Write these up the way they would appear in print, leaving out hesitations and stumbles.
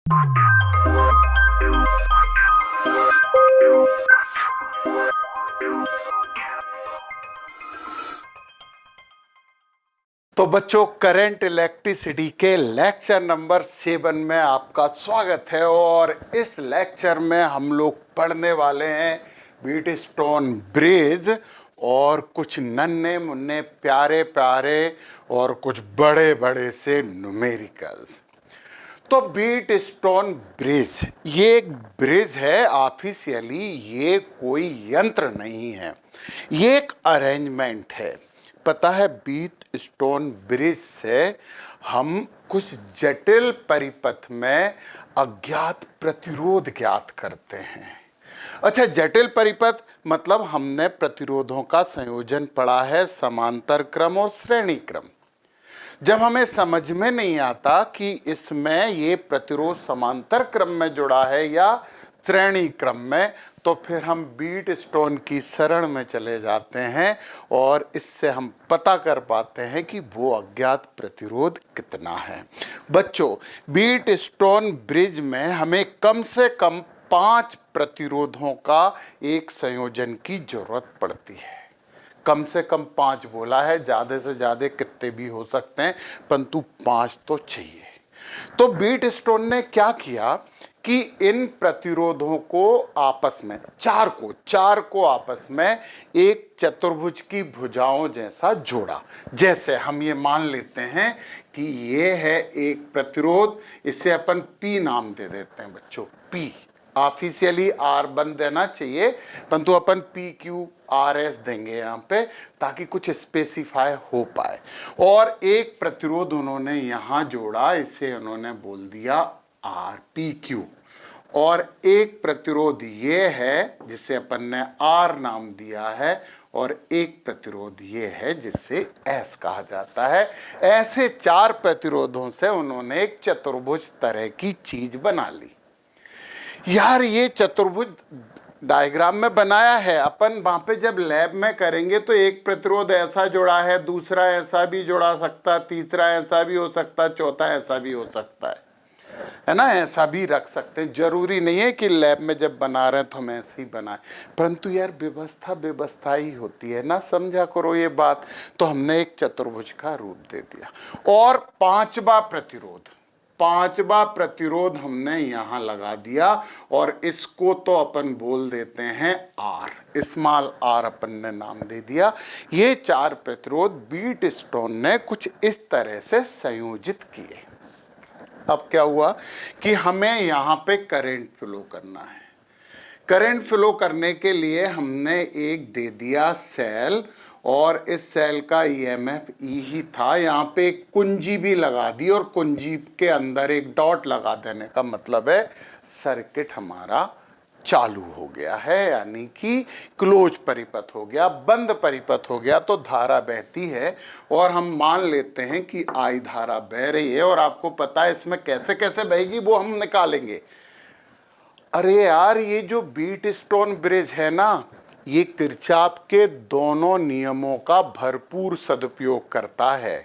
तो बच्चों, current electricity के लेक्चर नंबर 7 में आपका स्वागत है। और इस लेक्चर में हम लोग पढ़ने वाले हैं व्हीटस्टोन ब्रिज और कुछ नन्हे मुन्ने प्यारे प्यारे और कुछ बड़े बड़े से न्यूमेरिकल्स। तो व्हीटस्टोन ब्रिज ये एक ब्रिज है, ऑफिशियली ये कोई यंत्र नहीं है, ये एक अरेंजमेंट है। पता है, व्हीटस्टोन ब्रिज से हम कुछ जटिल परिपथ में अज्ञात प्रतिरोध ज्ञात करते हैं। अच्छा, जटिल परिपथ मतलब हमने प्रतिरोधों का संयोजन पढ़ा है, समांतर क्रम और श्रेणी क्रम। जब हमें समझ में नहीं आता कि इसमें ये प्रतिरोध समांतर क्रम में जुड़ा है या श्रेणी क्रम में, तो फिर हम व्हीटस्टोन की शरण में चले जाते हैं और इससे हम पता कर पाते हैं कि वो अज्ञात प्रतिरोध कितना है। बच्चों, व्हीटस्टोन ब्रिज में हमें कम से कम 5 प्रतिरोधों का एक संयोजन की जरूरत पड़ती है। कम से कम 5 बोला है, ज़्यादा से ज़्यादा कितने भी हो सकते हैं, परंतु 5 तो चाहिए। तो व्हीटस्टोन ने क्या किया कि इन प्रतिरोधों को आपस में, चार को आपस में एक चतुर्भुज की भुजाओं जैसा जोड़ा। जैसे हम ये मान लेते हैं कि ये है एक प्रतिरोध, इसे अपन P नाम दे देते हैं बच्चों, P। ऑफिशियली R1 देना चाहिए, परंतु अपन PQRS देंगे यहाँ पे ताकि कुछ स्पेसिफाई हो पाए। और एक प्रतिरोध उन्होंने यहाँ जोड़ा, इसे उन्होंने बोल दिया RPQ। और एक प्रतिरोध ये है जिसे अपन ने R नाम दिया है, और एक प्रतिरोध ये है जिसे S कहा जाता है। ऐसे 4 प्रतिरोधों से उन्होंने एक चतुर्भुज तरह की चीज बना ली। यार, ये चतुर्भुज डायग्राम में बनाया है अपन, वहां पे जब लैब में करेंगे तो एक प्रतिरोध ऐसा जुड़ा है, दूसरा ऐसा भी जुड़ा सकता, तीसरा ऐसा भी हो सकता, चौथा ऐसा भी हो सकता है ना, ऐसा भी रख सकते हैं। जरूरी नहीं है कि लैब में जब बना रहे हैं तो हम ऐसे ही बनाए, परंतु यार व्यवस्था ही होती है ना, समझा करो ये बात। तो हमने एक चतुर्भुज का रूप दे दिया। और पांचवा प्रतिरोध हमने यहां लगा दिया, और इसको तो अपन बोल देते हैं R, स्मॉल R अपन ने नाम दे दिया। ये 4 प्रतिरोध व्हीटस्टोन ने कुछ इस तरह से संयोजित किए। अब क्या हुआ कि हमें यहाँ पे करंट फ्लो करना है। करंट फ्लो करने के लिए हमने एक दे दिया सेल, और इस सेल का EMF E ही था। यहाँ पे एक कुंजी भी लगा दी, और कुंजी के अंदर एक डॉट लगा देने का मतलब है सर्किट हमारा चालू हो गया है, यानी कि क्लोज परिपथ हो गया, बंद परिपथ हो गया। तो धारा बहती है, और हम मान लेते हैं कि I धारा बह रही है। और आपको पता है इसमें कैसे कैसे बहेगी वो हम निकालेंगे। अरे यार, ये जो व्हीटस्टोन ब्रिज है ना, ये किरचॉफ के दोनों नियमों का भरपूर सदुपयोग करता है।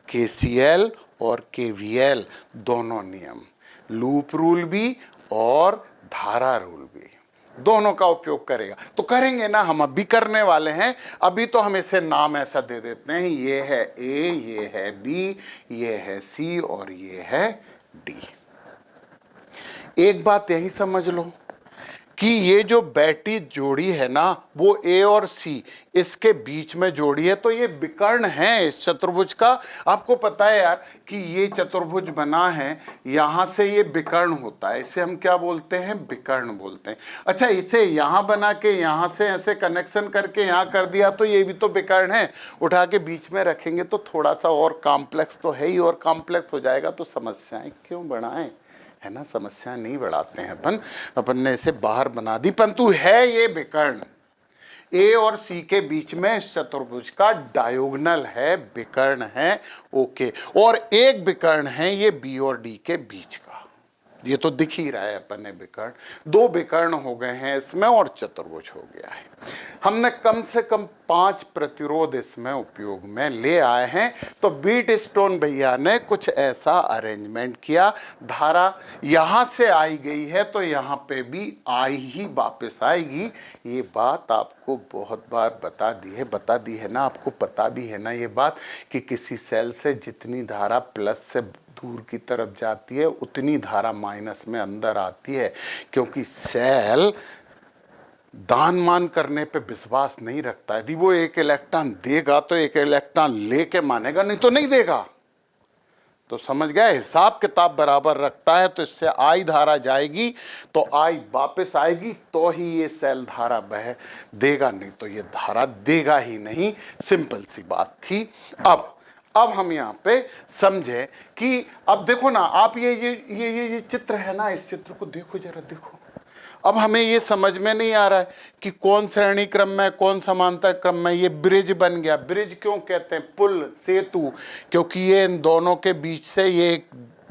KCL और KVL दोनों नियम, लूप रूल भी और धारा रूल भी, दोनों का उपयोग करेगा। तो करेंगे ना, हम अभी करने वाले हैं। अभी तो हम इसे नाम ऐसा दे देते हैं, ये है A, ये है B, ये है C और ये है D। एक बात यही समझ लो कि ये जो बैठी जोड़ी है ना, वो A और C इसके बीच में जोड़ी है। तो ये विकर्ण है इस चतुर्भुज का। आपको पता है यार कि ये चतुर्भुज बना है, यहाँ से ये विकर्ण होता है, इसे हम क्या बोलते हैं, विकर्ण बोलते हैं। अच्छा, इसे यहाँ बना के यहाँ से ऐसे कनेक्शन करके यहाँ कर दिया तो ये भी तो विकर्ण है। उठा के बीच में रखेंगे तो थोड़ा सा और कॉम्प्लेक्स तो है ही, और कॉम्प्लेक्स हो जाएगा तो समस्याएं क्यों बढ़ाएं, है ना। समस्या नहीं बढ़ाते हैं अपन ने इसे बाहर बना दी, परंतु है ये विकर्ण। A और C के बीच में इस चतुर्भुज का डायोगनल है, विकर्ण है, ओके। और एक विकर्ण है ये B और D के बीच का। ये तो दिख ही रहा है अपन ने विकर्ण, दो विकर्ण हो गए हैं इसमें और चतुर्भुज हो गया है। हमने कम से कम 5 प्रतिरोध इसमें उपयोग में ले आए हैं। तो बीट स्टोन भैया ने कुछ ऐसा अरेंजमेंट किया, धारा यहां से आई गई है तो यहां पे भी आई ही वापस आएगी। ये बात आपको बहुत बार बता दी है ना, आपको पता भी है ना ये बात कि किसी सेल से जितनी धारा प्लस से दूर की तरफ जाती है उतनी धारा माइनस में अंदर आती है, क्योंकि सेल दान मान करने पे विश्वास नहीं रखता है। यदि वो एक इलेक्ट्रॉन देगा तो एक इलेक्ट्रॉन लेके मानेगा, नहीं तो नहीं देगा। तो समझ गया, हिसाब किताब बराबर रखता है। तो इससे आई धारा जाएगी तो आई वापस आएगी तो ही ये सेल धारा बह देगा, नहीं तो ये धारा देगा ही नहीं। सिंपल सी बात थी। अब हम यहाँ पे समझे कि अब देखो ना आप, ये चित्र है ना, इस चित्र को देखो जरा, देखो। अब हमें ये समझ में नहीं आ रहा है कि कौन श्रेणी क्रम में कौन समांतर क्रम में। ये ब्रिज बन गया। ब्रिज क्यों कहते हैं? पुल, सेतु, क्योंकि ये इन दोनों के बीच से ये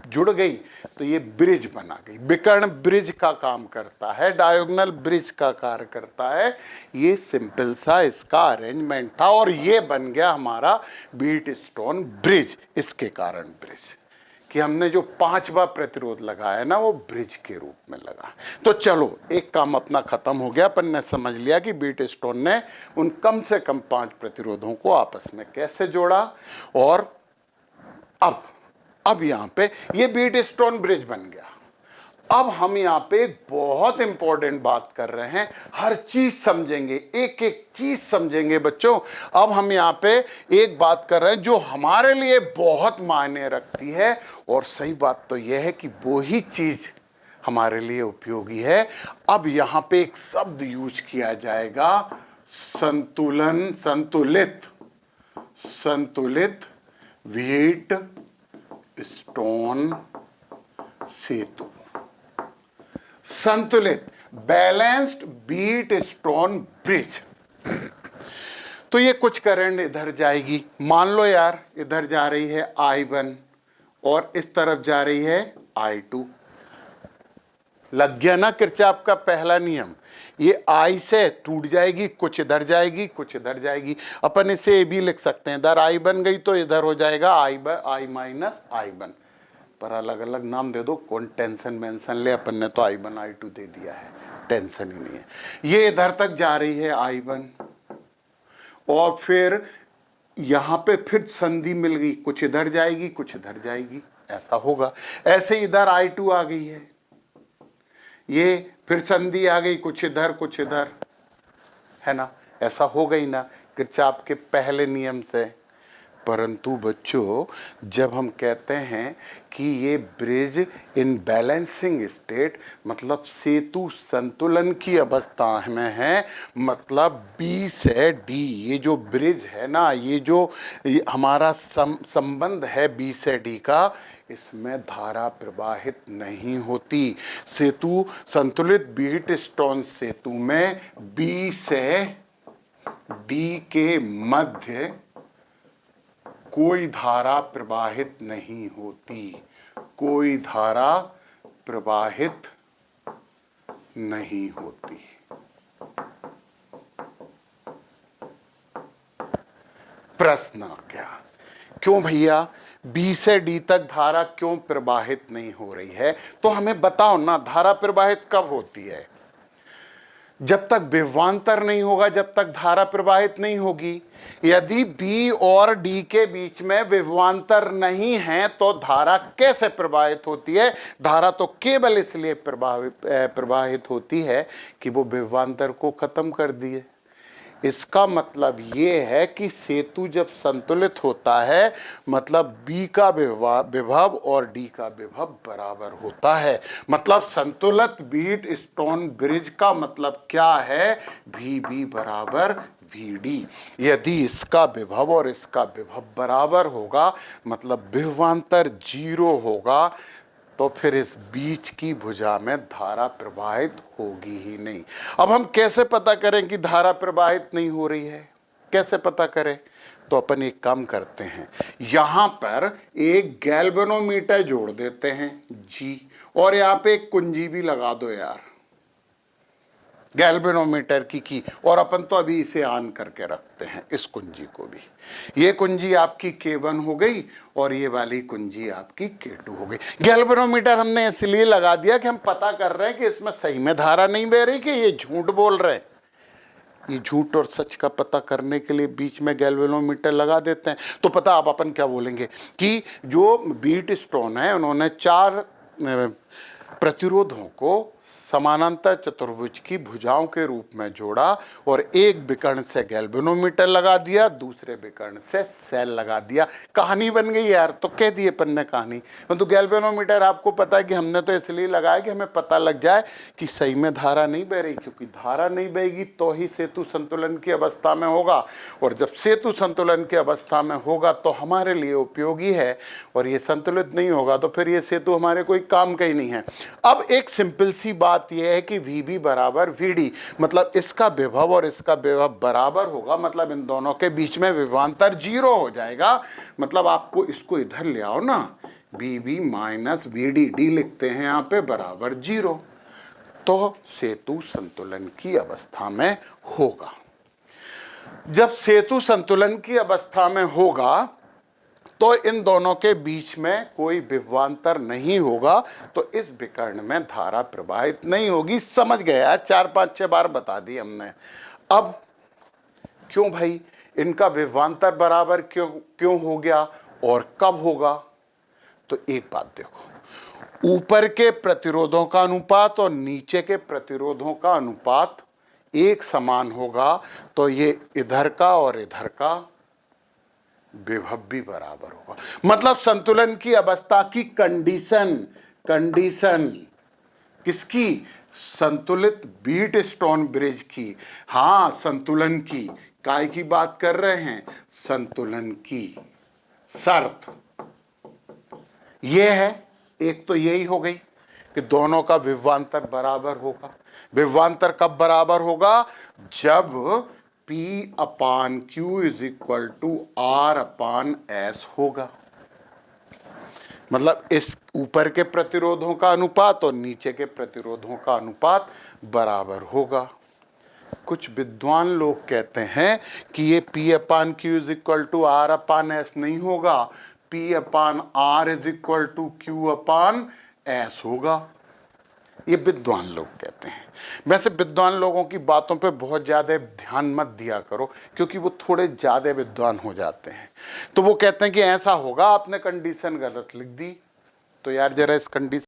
जुड़ गई तो ये ब्रिज बना गई। विकर्ण ब्रिज का काम करता है, डायगोनल ब्रिज का कार्य करता है। ये सिंपल सा इसका अरेंजमेंट था और ये बन गया हमारा बीट स्टोन ब्रिज। इसके कारण ब्रिज कि हमने जो 5वां प्रतिरोध लगाया ना वो ब्रिज के रूप में लगा। तो चलो एक काम अपना खत्म हो गया, अपन ने समझ लिया कि बीट स्टोन ने उन कम से कम 5 प्रतिरोधों को आपस में कैसे जोड़ा। और अब यहाँ पे ये बीट स्टोन ब्रिज बन गया। अब हम यहाँ पे एक बहुत इंपॉर्टेंट बात कर रहे हैं, हर चीज समझेंगे, एक एक चीज समझेंगे बच्चों। अब हम यहाँ पे एक बात कर रहे हैं जो हमारे लिए बहुत मायने रखती है, और सही बात तो यह है कि वो ही चीज हमारे लिए उपयोगी है। अब यहाँ पे एक शब्द यूज किया जाएगा, संतुलन, संतुलित व्हीट स्टोन सेतु। संतुलित, बैलेंस्ड बीट स्टोन ब्रिज। तो ये कुछ करंट इधर जाएगी, मान लो यार इधर जा रही है I1 और इस तरफ जा रही है I2। लग गया ना किरचॉफ का पहला नियम। ये I से टूट जाएगी, कुछ इधर जाएगी, कुछ इधर जाएगी। अपन इसे भी लिख सकते हैं, इधर I बन गई तो इधर हो जाएगा I माइनस I1, पर अलग अलग नाम दे दो, कौन टेंशन मेंशन ले। अपन ने तो I1 I2 दे दिया है, टेंशन ही नहीं है। ये इधर तक जा रही है I1 और फिर यहाँ पे फिर संधि मिल गई, कुछ इधर जाएगी कुछ इधर जाएगी, ऐसा होगा। ऐसे इधर I2 आ गई है, ये फिर संधि आ गई, कुछ इधर, है ना, ऐसा हो गई ना किरचॉफ के पहले नियम से। परंतु बच्चों जब हम कहते हैं कि ये ब्रिज इन बैलेंसिंग स्टेट, मतलब सेतु संतुलन की अवस्था में है, मतलब B से D, ये जो ब्रिज है ना, ये जो हमारा संबंध है B से D का, इसमें धारा प्रवाहित नहीं होती। सेतु, संतुलित बीट स्टोन सेतु में B से D के मध्य कोई धारा प्रवाहित नहीं होती, कोई धारा प्रवाहित नहीं होती। प्रश्न आ गया, क्यों भैया B से D तक धारा क्यों प्रवाहित नहीं हो रही है? तो हमें बताओ ना, धारा प्रवाहित कब होती है? जब तक विभवांतर नहीं होगा, जब तक धारा प्रवाहित नहीं होगी। यदि B और D के बीच में विभवांतर नहीं है तो धारा कैसे प्रवाहित होती है? धारा तो केवल इसलिए प्रवाहित होती है कि वो विभवांतर को खत्म कर दिए। इसका मतलब ये है कि सेतु जब संतुलित होता है, मतलब B का विभव और D का विभव बराबर होता है। मतलब संतुलित बीट स्टोन ब्रिज का मतलब क्या है? VB बराबर VD। यदि इसका विभव और इसका विभव बराबर होगा, मतलब विभवांतर 0 होगा, तो फिर इस बीच की भुजा में धारा प्रवाहित होगी ही नहीं। अब हम कैसे पता करें कि धारा प्रवाहित नहीं हो रही है? कैसे पता करें? तो अपन एक काम करते हैं, यहां पर एक गैल्वेनोमीटर जोड़ देते हैं जी, और यहां पे एक कुंजी भी लगा दो यार गैल्वेनोमीटर की, और अपन तो अभी इसे ऑन करके रखते हैं इस कुंजी को भी। ये कुंजी आपकी K1 हो गई और ये वाली कुंजी आपकी K2 हो गई। गैल्वेनोमीटर हमने इसलिए लगा दिया कि हम पता कर रहे हैं कि इसमें सही में धारा नहीं बह रही कि ये झूठ बोल रहे हैं। ये झूठ और सच का पता करने के लिए बीच में गैल्वेनोमीटर लगा देते हैं। तो पता आप अपन क्या बोलेंगे कि जो बीट स्टोन है उन्होंने 4 प्रतिरोधों को समानांतर चतुर्भुज की भुजाओं के रूप में जोड़ा और एक विकर्ण से गैल्वेनोमीटर लगा दिया, दूसरे विकर्ण से सेल लगा दिया। कहानी बन गई यार। तो कह दिए अपन ने कहानी। तो गैल्वेनोमीटर आपको पता है कि हमने तो इसलिए लगाया कि हमें पता लग जाए कि सही में धारा नहीं बह रही, क्योंकि धारा नहीं बहेगी तो ही सेतु संतुलन की अवस्था में होगा, और जब सेतु संतुलन की अवस्था में होगा तो हमारे लिए उपयोगी है, और ये संतुलित नहीं होगा तो फिर ये सेतु हमारे कोई काम का ही नहीं है। अब एक सिंपल सी बात यह है कि VB बराबर VD, मतलब इसका विभव और इसका विभव बराबर होगा, मतलब इन दोनों के बीच में विभवांतर 0 हो जाएगा। मतलब आपको इसको इधर ले आओ ना, VB माइनस VD लिखते हैं यहाँ पे बराबर 0, तो सेतु संतुलन की अवस्था में होगा। जब सेतु संतुलन की अवस्था में होगा तो इन दोनों के बीच में कोई विभवांतर नहीं होगा, तो इस विकर्ण में धारा प्रवाहित नहीं होगी। समझ गए यार, 4-5-6 बार बता दी हमने। अब क्यों भाई इनका विभवांतर बराबर क्यों हो गया और कब होगा? तो एक बात देखो, ऊपर के प्रतिरोधों का अनुपात और नीचे के प्रतिरोधों का अनुपात एक समान होगा, तो ये इधर का और इधर का विभव भी बराबर होगा। मतलब संतुलन की अवस्था की कंडीशन किसकी? संतुलित बीट स्टोन ब्रिज की। हाँ, संतुलन की। काय की बात कर रहे हैं? संतुलन की शर्त ये है। एक तो यही हो गई कि दोनों का विभवांतर बराबर होगा। विभवांतर कब बराबर होगा? जब P/Q is equal to R/S होगा। मतलब इस ऊपर के प्रतिरोधों का अनुपात और नीचे के प्रतिरोधों का अनुपात बराबर होगा। कुछ विद्वान लोग कहते हैं कि ये P/Q is equal to R/S नहीं होगा, P/R is equal to Q/S होगा। ये विद्वान लोग कहते हैं। वैसे विद्वान लोगों की बातों पे बहुत ज़्यादा ध्यान मत दिया करो, क्योंकि वो थोड़े ज़्यादा विद्वान हो जाते हैं। तो वो कहते हैं कि ऐसा होगा, आपने कंडीशन गलत लिख दी। तो यार जरा इस कंडीशन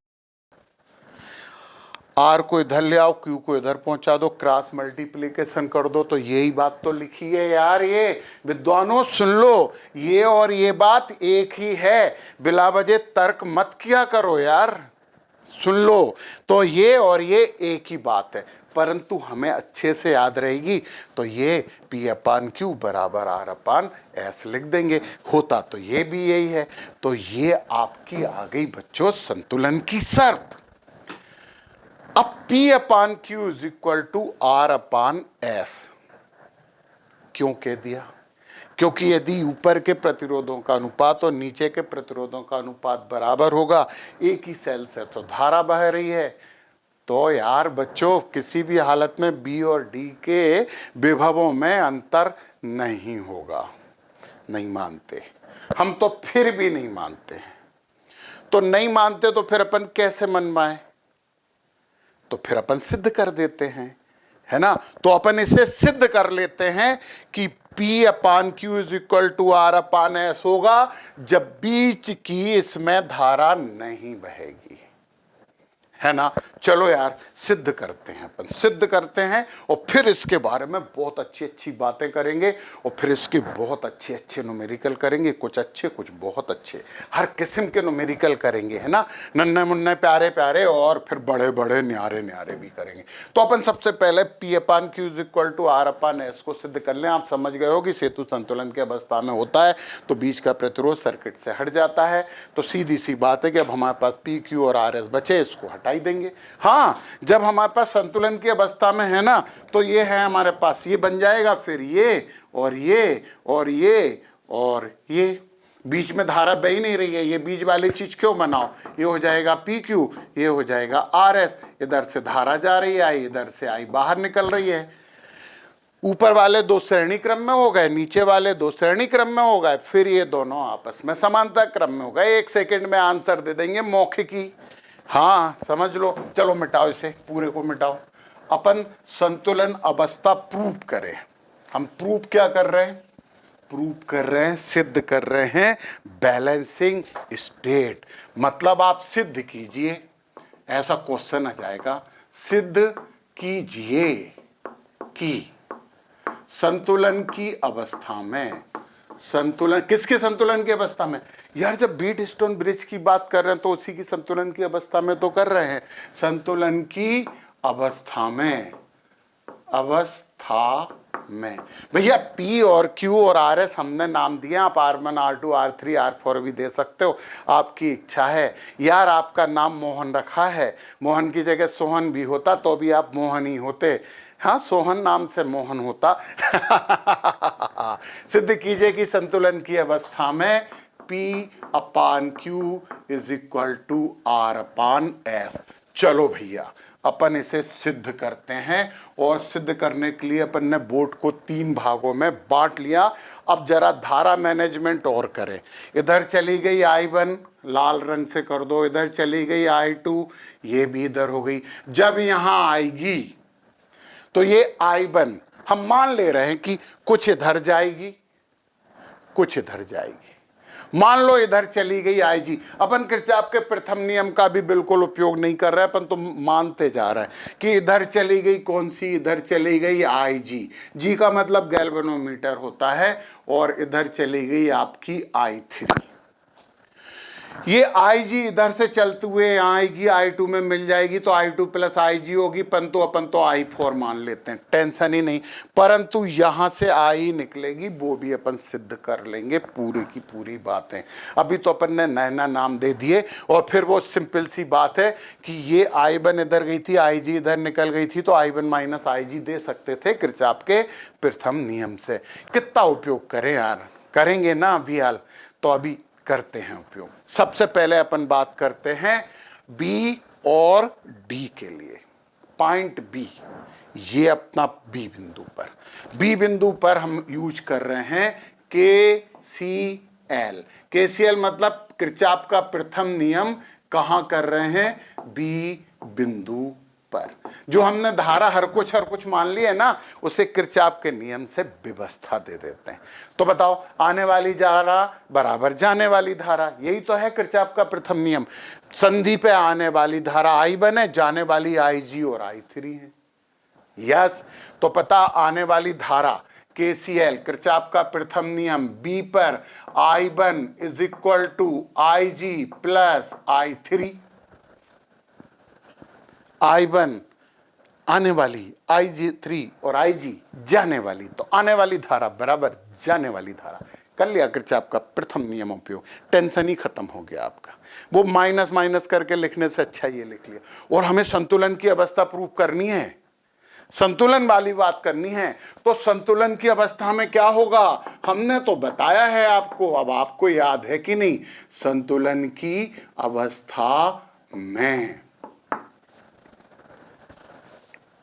R को इधर ले आओ, Q को इधर पहुंचा दो, क्रॉस मल्टीप्लीकेशन कर दो, तो यही बात तो लिखी है यार। ये विद्वानों सुन लो, ये और ये बात एक ही है। बिला वजह तर्क मत किया करो यार, सुन लो। तो ये और ये एक ही बात है, परंतु हमें अच्छे से याद रहेगी तो ये P/Q बराबर R/S लिख देंगे। होता तो ये भी यही है। तो ये आपकी आ गई बच्चों संतुलन की शर्त। अब P/Q is equal to R/S क्यों कह दिया? क्योंकि यदि ऊपर के प्रतिरोधों का अनुपात और नीचे के प्रतिरोधों का अनुपात बराबर होगा, एक ही सेल से तो धारा बह रही है, तो यार बच्चों किसी भी हालत में B और D के विभवों में अंतर नहीं होगा। नहीं मानते हम, तो फिर भी नहीं मानते हैं। तो नहीं मानते तो फिर अपन कैसे मनवाएं? तो फिर अपन सिद्ध कर देते हैं, है ना। तो अपन इसे सिद्ध कर लेते हैं कि P/Q is equal to R/S होगा जब बीच की इसमें धारा नहीं बहेगी, है ना। चलो यार सिद्ध करते हैं, अपन सिद्ध करते हैं और फिर इसके बारे में बहुत अच्छी अच्छी बातें करेंगे और फिर इसके बहुत अच्छे अच्छे न्यूमेरिकल करेंगे। कुछ अच्छे कुछ बहुत अच्छे, हर किस्म के न्यूमेरिकल करेंगे, है ना। नन्हे मुन्ने प्यारे प्यारे और फिर बड़े बड़े न्यारे न्यारे भी करेंगे। तो अपन सबसे पहले P/Q is equal to R/S को सिद्ध कर लें। आप समझ गए हो कि सेतु संतुलन की अवस्था में होता है तो बीच का प्रतिरोध सर्किट से हट जाता है। तो सीधी सी बात है कि अब हमारे पास P, Q और RS बचे, इसको हटा देंगे। हाँ, जब हमारे पास संतुलन की अवस्था में है ना, तो ये है हमारे पास, ये बन जाएगा, फिर ये और ये और ये और ये बीच में धारा बह ही नहीं रही है, ये बीच वाली चीज क्यों बनाओ, ये हो जाएगा पी क्यू, ये हो जाएगा आर एस, इधर से धारा जा रही है आई, इधर से आई बाहर निकल रही है। ऊपर वाले दो श्रेणी क्रम में हो गए, नीचे वाले दो श्रेणी क्रम में हो गए, फिर ये दोनों आपस में समांतर क्रम में हो गए। 1 सेकंड में आंसर दे देंगे मौखिकी। हाँ समझ लो, चलो मिटाओ इसे, पूरे को मिटाओ। अपन संतुलन अवस्था प्रूव करें। हम प्रूव क्या कर रहे हैं, प्रूव कर रहे हैं, सिद्ध कर रहे हैं बैलेंसिंग स्टेट। मतलब आप सिद्ध कीजिए, ऐसा क्वेश्चन आ जाएगा, सिद्ध कीजिए कि संतुलन की अवस्था में, संतुलन किसके संतुलन की अवस्था में यार, जब बीट स्टोन ब्रिज की बात कर रहे हैं तो उसी की संतुलन की अवस्था में तो कर रहे हैं। संतुलन की अवस्था में, अवस्था में भैया P और Q और RS हमने नाम दिया, आप R1 R2 R3 R4 भी दे सकते हो, आपकी इच्छा है। यार आपका नाम मोहन रखा है, मोहन की जगह सोहन भी होता तो भी आप मोहन ही होते। हाँ सोहन नाम से मोहन होता। सिद्ध कीजिए कि संतुलन की अवस्था में P upon Q is equal to R upon S। चलो भैया अपन इसे सिद्ध करते हैं, और सिद्ध करने के लिए अपन ने बोर्ड को 3 भागों में बांट लिया। अब जरा धारा मैनेजमेंट और करें। इधर चली गई I1, लाल रंग से कर दो, इधर चली गई I2, ये भी इधर हो गई। जब यहां आएगी तो ये I1 हम मान ले रहे हैं कि कुछ इधर जाएगी, कुछ इधर जाएगी। मान लो इधर चली गई IG, अपन किरचॉफ के प्रथम नियम का भी बिल्कुल उपयोग नहीं कर रहे हैं, अपन तो मानते जा रहे हैं कि इधर चली गई कौन सी, इधर चली गई IG, G का मतलब गैल्वेनोमीटर होता है, और इधर चली गई आपकी I3। ये IG इधर से चलते हुए यहाँ आएगी, I2 में मिल जाएगी तो I2 प्लस IG होगी, परंतु अपन तो I4 मान लेते हैं, टेंशन ही नहीं। परंतु यहाँ से I निकलेगी, वो भी अपन सिद्ध कर लेंगे, पूरी की पूरी बातें। अभी तो अपन ने नैना नाम दे दिए, और फिर वो सिंपल सी बात है कि ये I1 इधर गई थी, IG इधर निकल गई थी, तो I1 माइनस IG दे सकते थे किरचॉफ के प्रथम नियम से। कितना उपयोग करें यार, करेंगे ना अभी हाल, तो अभी करते हैं उपयोग। सबसे पहले अपन बात करते हैं B और D के लिए। पॉइंट B, ये अपना B बिंदु पर, B बिंदु पर हम यूज कर रहे हैं KCL। KCL मतलब किरचॉफ का प्रथम नियम कहां कर रहे हैं, B बिंदु पर। जो हमने धारा हर कुछ मान ली है ना, उसे किरचॉफ के नियम से व्यवस्था दे देते हैं। तो बताओ, आने वाली धारा बराबर जाने वाली धारा, यही तो है किरचॉफ का प्रथम नियम। संधि पे आने वाली धारा I1 है, जाने वाली IG और I3 है। यस, तो पता आने वाली धारा KCL किरचॉफ का प्रथम नियम B पर I1 is equal to IG plus I3। I1 आने वाली, IG3 और IG जाने वाली, तो आने वाली धारा बराबर जाने वाली धारा। कर लिया किरचॉफ का प्रथम नियम उपयोग, टेंशन ही खत्म हो गया आपका। वो माइनस माइनस करके लिखने से अच्छा ये लिख लिया। और हमें संतुलन की अवस्था प्रूव करनी है, संतुलन वाली बात करनी है। तो संतुलन की अवस्था में क्या होगा, हमने तो बताया है आपको, अब आपको याद है कि नहीं। संतुलन की अवस्था में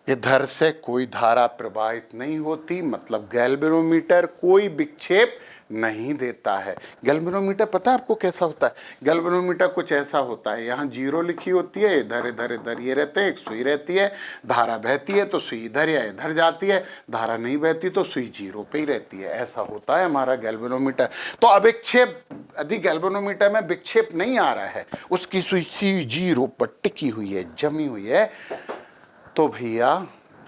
इधर से कोई धारा प्रवाहित नहीं होती, मतलब गैल्वेनोमीटर कोई विक्षेप नहीं देता है। गैल्वेनोमीटर पता है आपको कैसा होता है, गैल्वेनोमीटर कुछ ऐसा होता है, यहाँ 0 लिखी होती है, इधर इधर इधर ये रहते हैं, एक सुई रहती है, धारा बहती है तो सुई इधर या इधर जाती है, धारा नहीं बहती तो सुई 0 पे ही रहती है। ऐसा होता है हमारा गैल्वेनोमीटर। तो अविक्षेप, यदि गैल्वेनोमीटर में विक्षेप नहीं आ रहा है, उसकी सुई 0 पर टिकी हुई है, जमी हुई है, तो भैया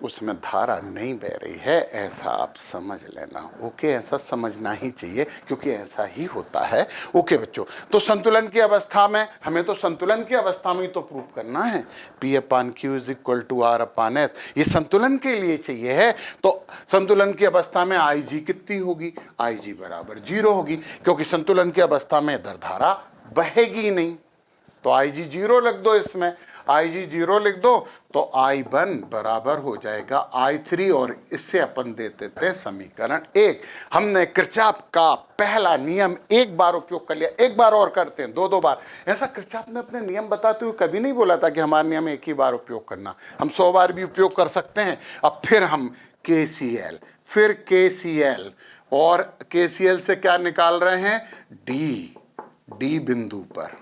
उसमें धारा नहीं बह रही है, ऐसा आप समझ लेना। ओके, ऐसा समझना ही चाहिए क्योंकि ऐसा ही होता है। ओके बच्चों, तो संतुलन की अवस्था में हमें तो संतुलन की अवस्था में ही तो प्रूव करना है, P upon Q is equal to R upon S, ये संतुलन के लिए चाहिए है। तो संतुलन की अवस्था में IG कितनी होगी, IG बराबर 0 होगी, क्योंकि संतुलन की अवस्था में इधर धारा बहेगी नहीं, तो IG 0 लग दो इसमें। IG 0 लिख दो तो I1 बराबर हो जाएगा I3 और इससे अपन दे देते हैं समीकरण 1। हमने किरचॉफ का पहला नियम एक बार उपयोग कर लिया, एक बार और करते हैं, दो बार। ऐसा किरचॉफ ने अपने नियम बताते हुए कभी नहीं बोला था कि हमारा नियम एक ही बार उपयोग करना, हम 100 बार भी उपयोग कर सकते हैं। अब फिर हम KCL, फिर KCL, और KCL से क्या निकाल रहे हैं, डी बिंदु पर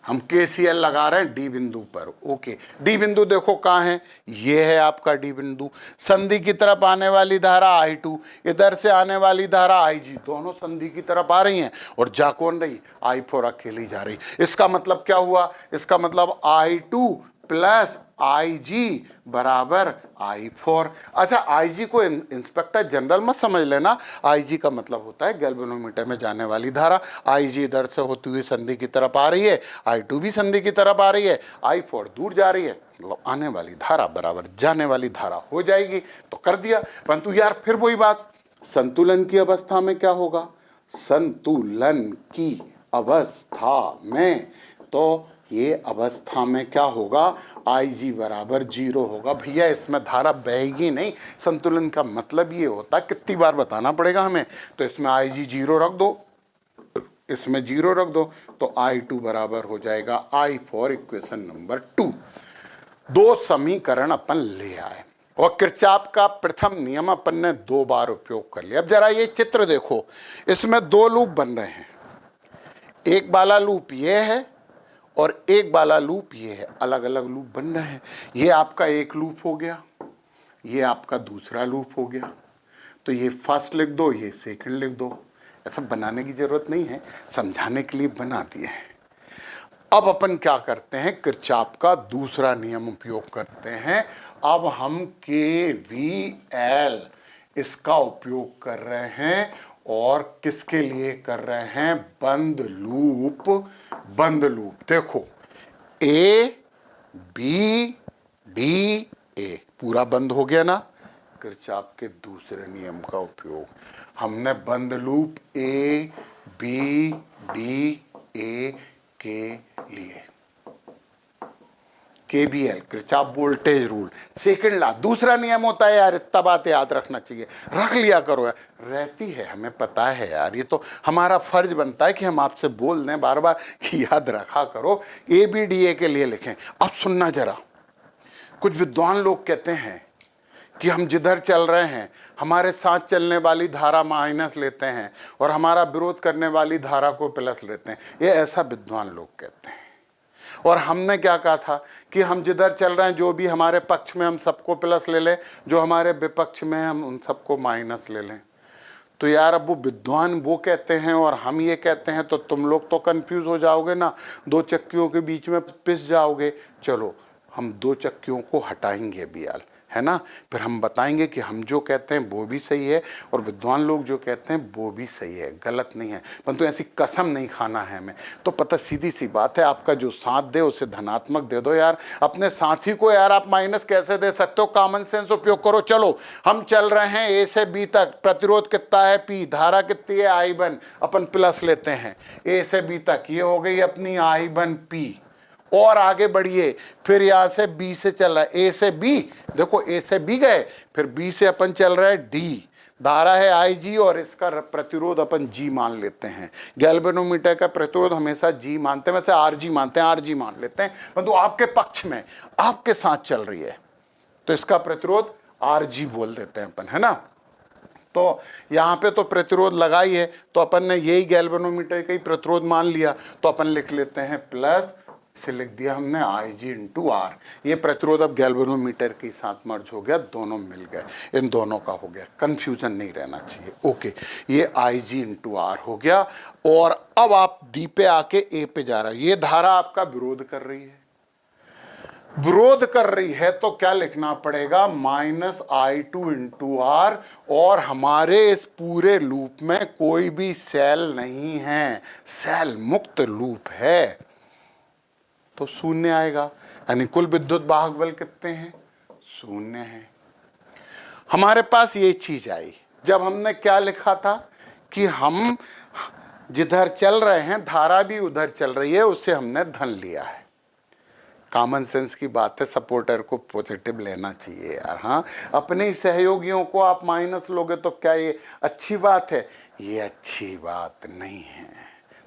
हम KCL लगा रहे हैं, डी बिंदु पर। ओके, डी बिंदु देखो कहाँ है, ये है आपका डी बिंदु। संधि की तरफ आने वाली धारा I2, इधर से आने वाली धारा IG, दोनों संधि की तरफ आ रही हैं और जा कौन रही, I4 अकेली जा रही। इसका मतलब क्या हुआ, इसका मतलब I2 प्लस IG बराबर I4। अच्छा, IG को इंस्पेक्टर जनरल मत समझ लेना, IG का मतलब होता है गैल्वेनोमीटर में जाने वाली धारा। IG इधर से होती हुई संधि की तरफ आ रही है, I2 भी संधि की तरफ आ रही है, I4 दूर जा रही है, मतलब आने वाली धारा बराबर जाने वाली धारा हो जाएगी। तो कर दिया। परंतु यार फिर वही बात, संतुलन की अवस्था में क्या होगा, संतुलन की अवस्था में तो ये अवस्था में क्या होगा, IG बराबर 0 होगा। भैया इसमें धारा बहेगी नहीं, संतुलन का मतलब ये होता, कितनी बार बताना पड़ेगा हमें, तो इसमें IG 0 रख दो, इसमें 0 रख दो, तो I2 बराबर हो जाएगा I4, इक्वेशन नंबर 2। दो समीकरण अपन ले आए और किरचॉफ का प्रथम नियम अपन ने 2 बार उपयोग कर लिया। अब जरा ये चित्र देखो, इसमें 2 लूप बन रहे हैं, एक वाला लूप ये है और एक वाला लूप ये है, अलग अलग लूप बन रहे हैं। ये आपका एक लूप हो गया, ये आपका दूसरा लूप हो गया, तो ये फर्स्ट लिख दो, ये सेकंड लिख दो। ऐसा बनाने की जरूरत नहीं है, समझाने के लिए बना दिए हैं। अब अपन क्या करते हैं, किरचॉफ का दूसरा नियम उपयोग करते हैं। अब हम KVL इसका उपयोग कर रहे हैं, और किसके लिए कर रहे हैं, बंद लूप। बंद लूप देखो, A B D A पूरा बंद हो गया ना, किरचॉफ के दूसरे नियम का उपयोग हमने बंद loop A B D A के लिए, KVL Kirchhoff voltage rule, second law. दूसरा नियम होता है यार, इतना बात याद रखना चाहिए, रख लिया करो यार, रहती है हमें पता है यार, ये तो हमारा फर्ज बनता है कि हम आपसे बोल दें बार बार कि याद रखा करो। ABDA के लिए लिखें। अब सुनना जरा, कुछ विद्वान लोग कहते हैं कि हम जिधर चल रहे हैं हमारे साथ चलने वाली धारा माइनस लेते हैं और हमारा विरोध करने वाली धारा को प्लस लेते हैं, ये ऐसा विद्वान लोग कहते हैं। और हमने क्या कहा था कि हम जिधर चल रहे हैं, जो भी हमारे पक्ष में हम सबको प्लस ले लें, जो हमारे विपक्ष में हम उन सबको माइनस ले लें। तो यार अब वो विद्वान वो कहते हैं और हम ये कहते हैं, तो तुम लोग तो कंफ्यूज हो जाओगे ना, दो चक्कियों के बीच में पिस जाओगे। चलो हम दो चक्कियों को हटाएंगे बियाल, है ना, फिर हम बताएंगे कि हम जो कहते हैं वो भी सही है और विद्वान लोग जो कहते हैं वो भी सही है, गलत नहीं है। परंतु ऐसी कसम नहीं खाना है हमें। तो पता सीधी सी बात है, आपका जो साथ दे उसे धनात्मक दे दो यार, अपने साथी को यार आप माइनस कैसे दे सकते हो, कॉमन सेंस उपयोग करो। चलो हम चल रहे हैं A से B तक, प्रतिरोध कितना है P, धारा कितनी है I1, अपन प्लस लेते हैं A से B तक, ये हो गई अपनी I1P। और आगे बढ़िए, फिर यहां से B से चल रहा है, A से B, देखो A से B गए, फिर B से अपन चल रहा है D, धारा है IG और इसका प्रतिरोध अपन G मान लेते हैं। गैल्वेनोमीटर का प्रतिरोध हमेशा G मानते हैं, वैसे RG मानते हैं, RG मान लेते हैं, परंतु आपके पक्ष में आपके साथ चल रही है तो इसका प्रतिरोध RG बोल देते हैं अपन, है ना। तो यहाँ पे तो प्रतिरोध लगाई है, तो अपन ने यही गैल्वेनोमीटर का ही प्रतिरोध मान लिया, तो अपन लिख लेते हैं प्लस से लिख दिया हमने IG इंटू R। ये प्रतिरोध अब गैल्वेनोमीटर के साथ मर्ज हो गया, दोनों मिल गए, इन दोनों का हो गया, कंफ्यूजन नहीं रहना चाहिए। ओके, ये IG इंटू R हो गया। और अब आप D पे आके A पे जा रहा है, ये धारा आपका विरोध कर रही है, विरोध कर रही है, तो क्या लिखना पड़ेगा, -I2 इंटू R। और हमारे इस पूरे लूप में कोई भी सेल नहीं है, सेल मुक्त लूप है, तो शून्य आएगा, यानी कुल विद्युत वाहक बल कितने हैं, शून्य है। हमारे पास ये चीज आई जब हमने क्या लिखा था कि हम जिधर चल रहे हैं धारा भी उधर चल रही है, उससे हमने धन लिया है। कॉमन सेंस की बात है, सपोर्टर को पॉजिटिव लेना चाहिए यार। हाँ, अपने ही सहयोगियों को आप माइनस लोगे तो क्या ये अच्छी बात है? ये अच्छी बात नहीं है,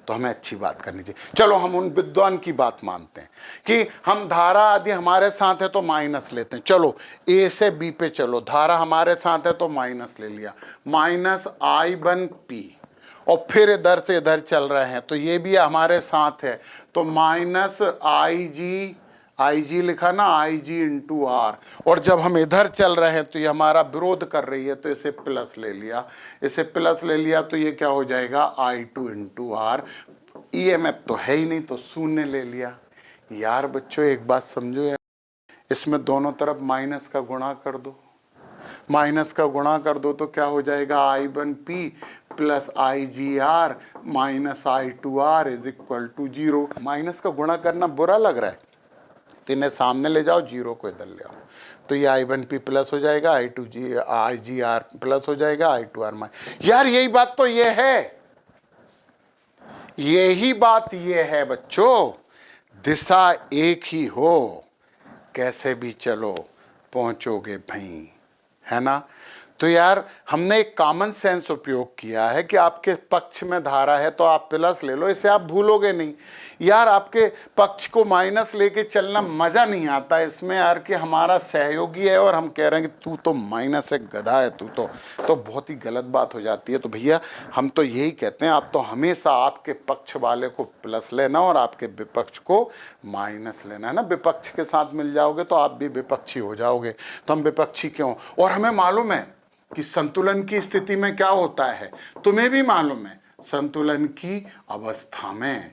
तो हमें अच्छी बात करनी चाहिए। चलो हम उन विद्वान की बात मानते हैं कि हम धारा आदि हमारे साथ है तो माइनस लेते हैं। चलो ए से बी पे चलो, धारा हमारे साथ है तो माइनस ले लिया, माइनस I1 P, और फिर इधर से इधर चल रहे हैं तो ये भी हमारे साथ है, तो माइनस IG लिखा ना, IG इंटू आर, और जब हम इधर चल रहे हैं तो ये हमारा विरोध कर रही है तो इसे प्लस ले लिया, इसे प्लस ले लिया तो ये क्या हो जाएगा I2 इंटू आर। EMF तो है ही नहीं तो शून्य ले लिया। यार बच्चों एक बात समझो यार, इसमें दोनों तरफ माइनस का गुणा कर दो, माइनस का गुणा कर दो तो क्या हो जाएगा I1P plus IGR minus I2R is equal to 0। Minus का गुणा करना बुरा लग रहा है तो इन्हें सामने ले जाओ, 0 को इधर ले आओ, तो ये I1P प्लस हो जाएगा, IGR प्लस हो जाएगा, I2R माइनस। यार यही बात तो ये है, यही बात ये है बच्चों, दिशा एक ही हो कैसे भी चलो पहुंचोगे भाई, है ना। तो यार हमने एक कॉमन सेंस उपयोग किया है कि आपके पक्ष में धारा है तो आप प्लस ले लो, इसे आप भूलोगे नहीं। यार आपके पक्ष को माइनस लेके चलना मजा नहीं आता इसमें यार, कि हमारा सहयोगी है और हम कह रहे हैं कि तू तो माइनस है, गधा है तू तो बहुत ही गलत बात हो जाती है। तो भैया हम तो यही कहते हैं, आप तो हमेशा आपके पक्ष वाले को प्लस लेना और आपके विपक्ष को माइनस लेना, है ना। विपक्ष के साथ मिल जाओगे तो आप भी विपक्षी हो जाओगे, तो हम विपक्षी क्यों। और हमें मालूम है कि संतुलन की स्थिति में क्या होता है, तुम्हें भी मालूम है, संतुलन की अवस्था में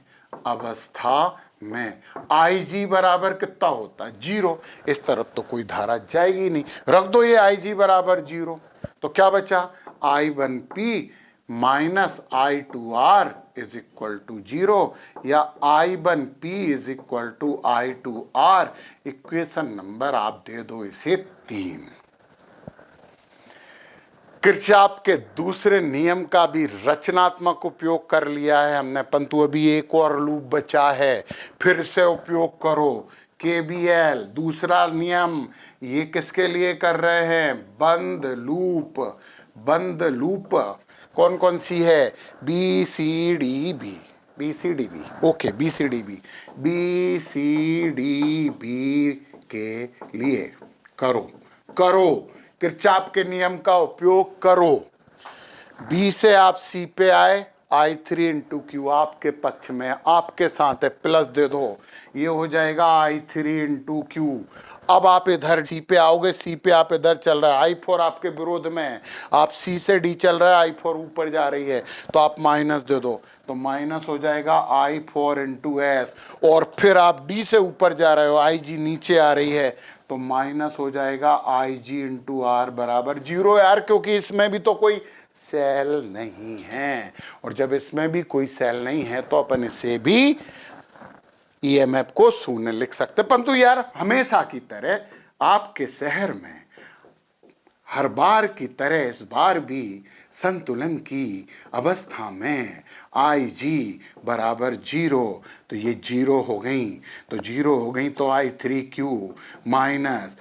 IG बराबर कितना होता है, 0। इस तरफ तो कोई धारा जाएगी नहीं, रख दो ये IG बराबर 0, तो क्या बचा I1P minus I2R is equal to 0, या I1P is equal to I2R। Equation number आप दे दो इसे 3। किरचॉफ के दूसरे नियम का भी रचनात्मक उपयोग कर लिया है हमने, परंतु अभी एक और लूप बचा है, फिर से उपयोग करो। KVL दूसरा नियम, ये किसके लिए कर रहे हैं, बंद लूप कौन कौन सी है, BCDB, ओके BCDB के लिए करो किरचॉफ के नियम का उपयोग करो। B से आप C पे आए, I3 इंटू क्यू आपके पक्ष में, आपके साथ है, प्लस दे दो, ये हो जाएगा I3 इंटू क्यू। अब आप इधर C पे आओगे, C पे आप इधर चल रहा है, I4 आपके विरोध में है, आप C से D चल रहा है, I4 ऊपर जा रही है तो आप माइनस दे दो, तो माइनस हो जाएगा I4 इंटू एस। और फिर आप D से ऊपर जा रहे हो, IG नीचे आ रही है तो माइनस हो जाएगा IG इंटू आर बराबर 0 यार, क्योंकि इसमें भी तो कोई सेल नहीं है, और जब इसमें भी कोई सेल नहीं है तो अपन इसे भी EMF को शून्य लिख सकते। परंतु यार हमेशा की तरह आपके शहर में हर बार की तरह इस बार भी संतुलन की अवस्था में IG बराबर 0, तो ये 0 हो गई, तो 0 हो गई तो I3Q minus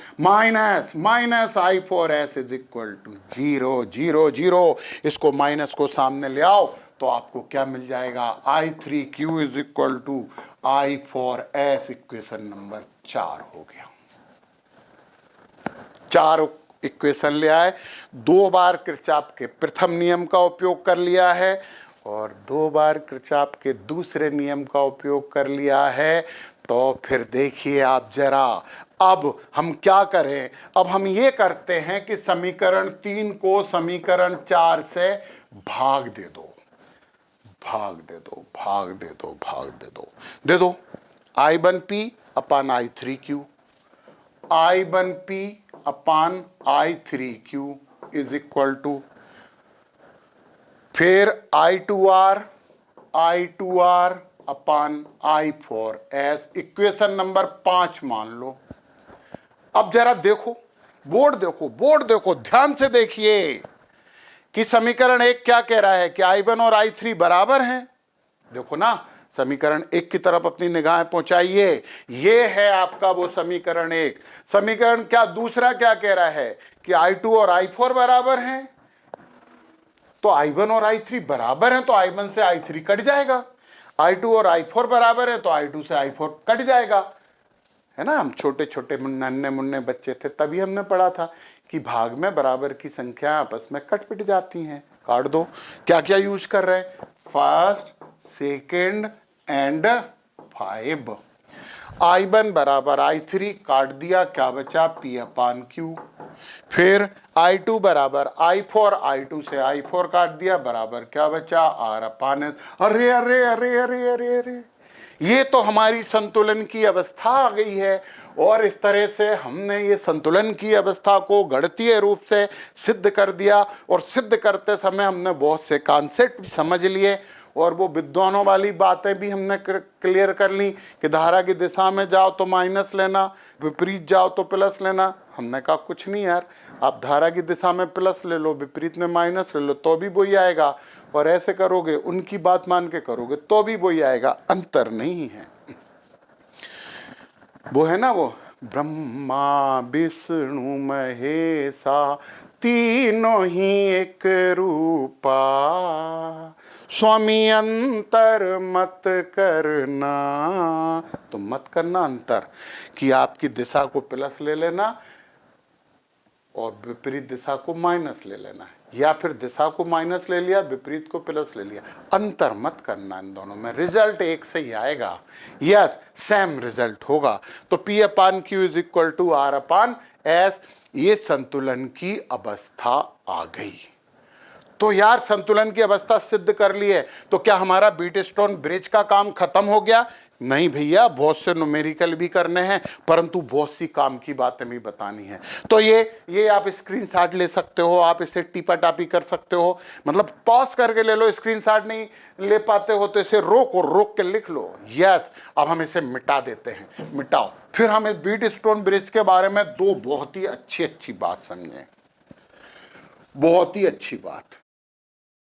I4S is equal to 0। इसको माइनस को सामने ले आओ तो आपको क्या मिल जाएगा, I3Q is equal to I4S। Equation number 4 हो गया। 4 इक्वेशन ले आए, 2 बार किरचॉफ के प्रथम नियम का उपयोग कर लिया है और 2 बार किरचॉफ के दूसरे नियम का उपयोग कर लिया है। तो फिर देखिए आप जरा, अब हम क्या करें, अब हम ये करते हैं कि समीकरण 3 को समीकरण 4 से भाग दे दो। I1P upon I3Q, I1P upon I3Q is equal to, फिर I2R अपान I4S। इक्वेशन नंबर 5 मान लो। अब जरा देखो, बोर्ड देखो, ध्यान से देखिए कि समीकरण 1 क्या कह रहा है कि I1 और I3 बराबर हैं। देखो ना, समीकरण 1 की तरफ अपनी निगाहें पहुंचाइए। ये है आपका वो समीकरण 1। समीकरण क्या दूसरा क्या कह रहा है कि I2 और I4 बराबर हैं, तो I1 और I3 बराबर हैं, तो I1 से I3 कट जाएगा। I2 और I4 बराबर है, तो I2 से I4 कट जाएगा। है ना, हम छोटे छोटे नन्हे मुन्ने बच्चे थे तभी हमने पढ़ा था कि भाग में बराबर की संख्या आपस में कट पिट जाती हैं। काट दो। क्या क्या यूज कर रहे हैं, फर्स्ट, सेकेंड एंड 5। I1 बराबर I3 काट दिया, क्या बचा, P/Q। फिर I2 बराबर I4, I2 से I4 काट दिया, बराबर क्या बचा, R/S। अरे अरे अरे अरे अरे अरे, ये तो हमारी संतुलन की अवस्था आ गई है। और इस तरह से हमने ये संतुलन की अवस्था को गणितीय रूप से सिद्ध कर दिया, और सिद्ध करते समय हमने बहुत से कॉन्सेप्ट समझ लिए, और वो विद्वानों वाली बातें भी हमने क्लियर कर ली कि धारा की दिशा में जाओ तो माइनस लेना, विपरीत जाओ तो प्लस लेना। हमने कहा कुछ नहीं यार, आप धारा की दिशा में प्लस ले लो, विपरीत में माइनस ले लो, तो भी वही आएगा, और ऐसे करोगे, उनकी बात मान के करोगे तो भी वही आएगा, अंतर नहीं है। वो है ना, वो ब्रह्मा विष्णु महेशा तीनों ही एक रूपा, स्वामी अंतर मत करना। तो मत करना अंतर, कि आपकी दिशा को प्लस ले लेना और विपरीत दिशा को माइनस ले लेना, या फिर दिशा को माइनस ले लिया, विपरीत को प्लस ले लिया। अंतर मत करना इन दोनों में, रिजल्ट एक से ही आएगा। यस, सेम रिजल्ट होगा। तो P/Q is equal to R/S। ये संतुलन की अवस्था आ गई। तो यार संतुलन की अवस्था सिद्ध कर ली है, तो क्या हमारा व्हीटस्टोन ब्रिज का काम खत्म हो गया? नहीं भैया, बहुत से न्यूमेरिकल भी करने हैं, परंतु बहुत सी काम की बातें भी बतानी है। तो ये आप स्क्रीनशॉट ले सकते हो, आप इसे टीपा टापी कर सकते हो, मतलब पॉज करके ले लो। स्क्रीनशॉट नहीं ले पाते हो तो इसे रोक के लिख लो। यस, अब हम इसे मिटा देते हैं, मिटाओ। फिर हम व्हीटस्टोन ब्रिज के बारे में दो बहुत ही अच्छी बात समझें, बहुत ही अच्छी बात।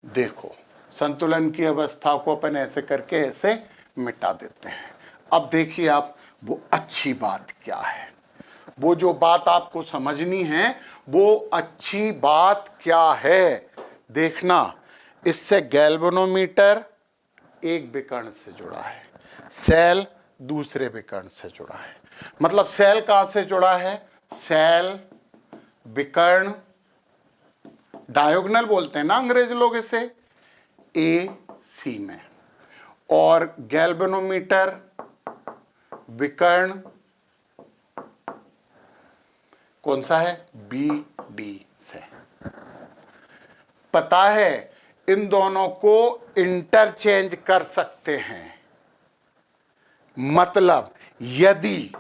देखो, संतुलन की अवस्था को अपन ऐसे करके ऐसे मिटा देते हैं। अब देखिए आप, वो अच्छी बात क्या है, वो जो बात आपको समझनी है, वो अच्छी बात क्या है देखना। इससे गैल्वेनोमीटर एक विकर्ण से जुड़ा है, सेल दूसरे विकर्ण से जुड़ा है। मतलब सेल कहां से जुड़ा है, सेल विकर्ण, डायोगनल बोलते हैं ना अंग्रेज लोग इसे, AC में, और गैल्वेनोमीटर विकर्ण कौन सा है, BD से। पता है, इन दोनों को इंटरचेंज कर सकते हैं। मतलब यदि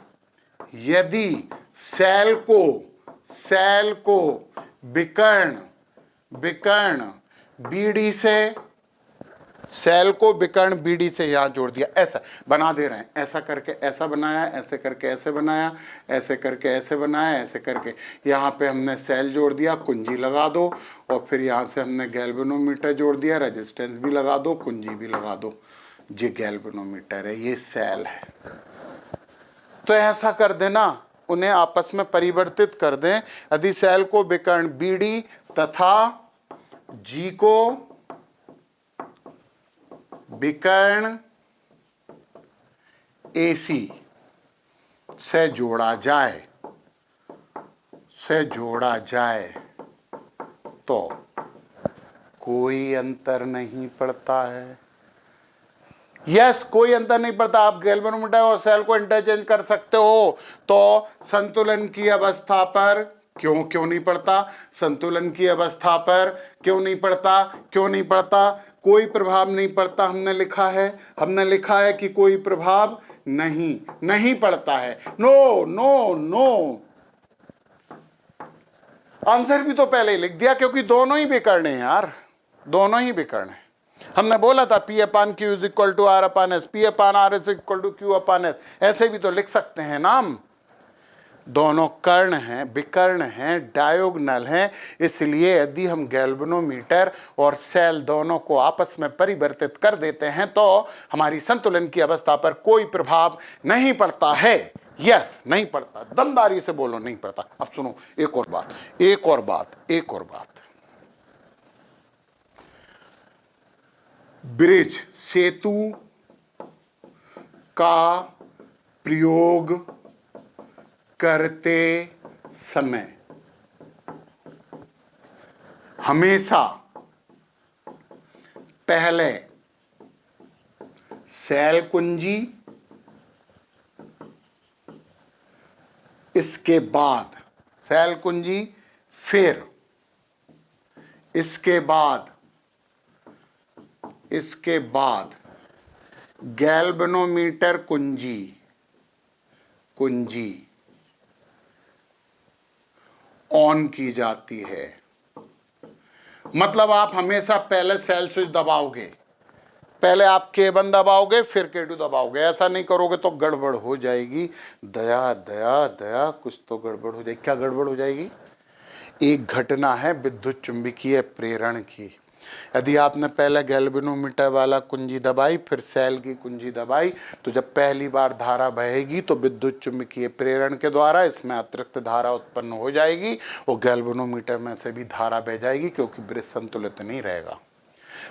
सेल को विकर्ण BD से, सेल को विकर्ण BD से यहां जोड़ दिया, ऐसा बना दे रहे हैं, ऐसा करके ऐसा बनाया, ऐसे करके ऐसे बनाया, ऐसे करके ऐसे बनाया, ऐसे करके यहाँ पे हमने सेल जोड़ दिया, कुंजी लगा दो, और फिर यहाँ से हमने गैल्वेनोमीटर जोड़ दिया, रेजिस्टेंस भी लगा दो, कुंजी भी लगा दो। ये गैल्वेनोमीटर है, ये सेल है। तो ऐसा कर देना, उन्हें आपस में परिवर्तित कर दें। यदि सेल को विकर्ण BD तथा G को विकर्ण AC से जोड़ा जाए तो कोई अंतर नहीं पड़ता है। यस, कोई अंतर नहीं पड़ता। आप गैल्वेनोमीटर और सेल को इंटरचेंज कर सकते हो। तो संतुलन की अवस्था पर क्यों नहीं पड़ता, संतुलन की अवस्था पर क्यों नहीं पड़ता, कोई प्रभाव नहीं पड़ता। हमने लिखा है कि कोई प्रभाव नहीं पड़ता है। नो, आंसर भी तो पहले ही लिख दिया, क्योंकि दोनों ही विकर्ण हैं यार, दोनों ही विकर्ण हैं। हमने बोला था P/Q is equal to R/S, P/R is equal to Q/S, ऐसे भी तो लिख सकते हैं ना हम। दोनों कर्ण हैं, विकर्ण हैं, डायोगनल हैं। इसलिए यदि हम गैल्वेनोमीटर और सेल दोनों को आपस में परिवर्तित कर देते हैं तो हमारी संतुलन की अवस्था पर कोई प्रभाव नहीं पड़ता है। यस, नहीं पड़ता। दमदारी से बोलो, नहीं पड़ता। अब सुनो एक और बात, एक और बात, एक और बात। ब्रिज, सेतु का प्रयोग करते समय हमेशा पहले शैल कुंजी, इसके बाद शैल कुंजी, फिर इसके बाद गैल्वेनोमीटर कुंजी ऑन की जाती है। मतलब आप हमेशा पहले सेल स्विच दबाओगे, पहले आप K1 दबाओगे फिर K2 दबाओगे। ऐसा नहीं करोगे तो गड़बड़ हो जाएगी। दया दया दया, कुछ तो गड़बड़ हो जाएगी। क्या गड़बड़ हो जाएगी? एक घटना है विद्युत चुंबकीय प्रेरण की। यदि आपने पहले गैल्वेनोमीटर वाला कुंजी दबाई फिर सेल की कुंजी दबाई, तो जब पहली बार धारा बहेगी तो विद्युत चुंबकीय प्रेरण के द्वारा इसमें अतिरिक्त धारा उत्पन्न हो जाएगी और गैल्वेनोमीटर में से भी धारा बह जाएगी, क्योंकि ब्रिज संतुलित नहीं रहेगा।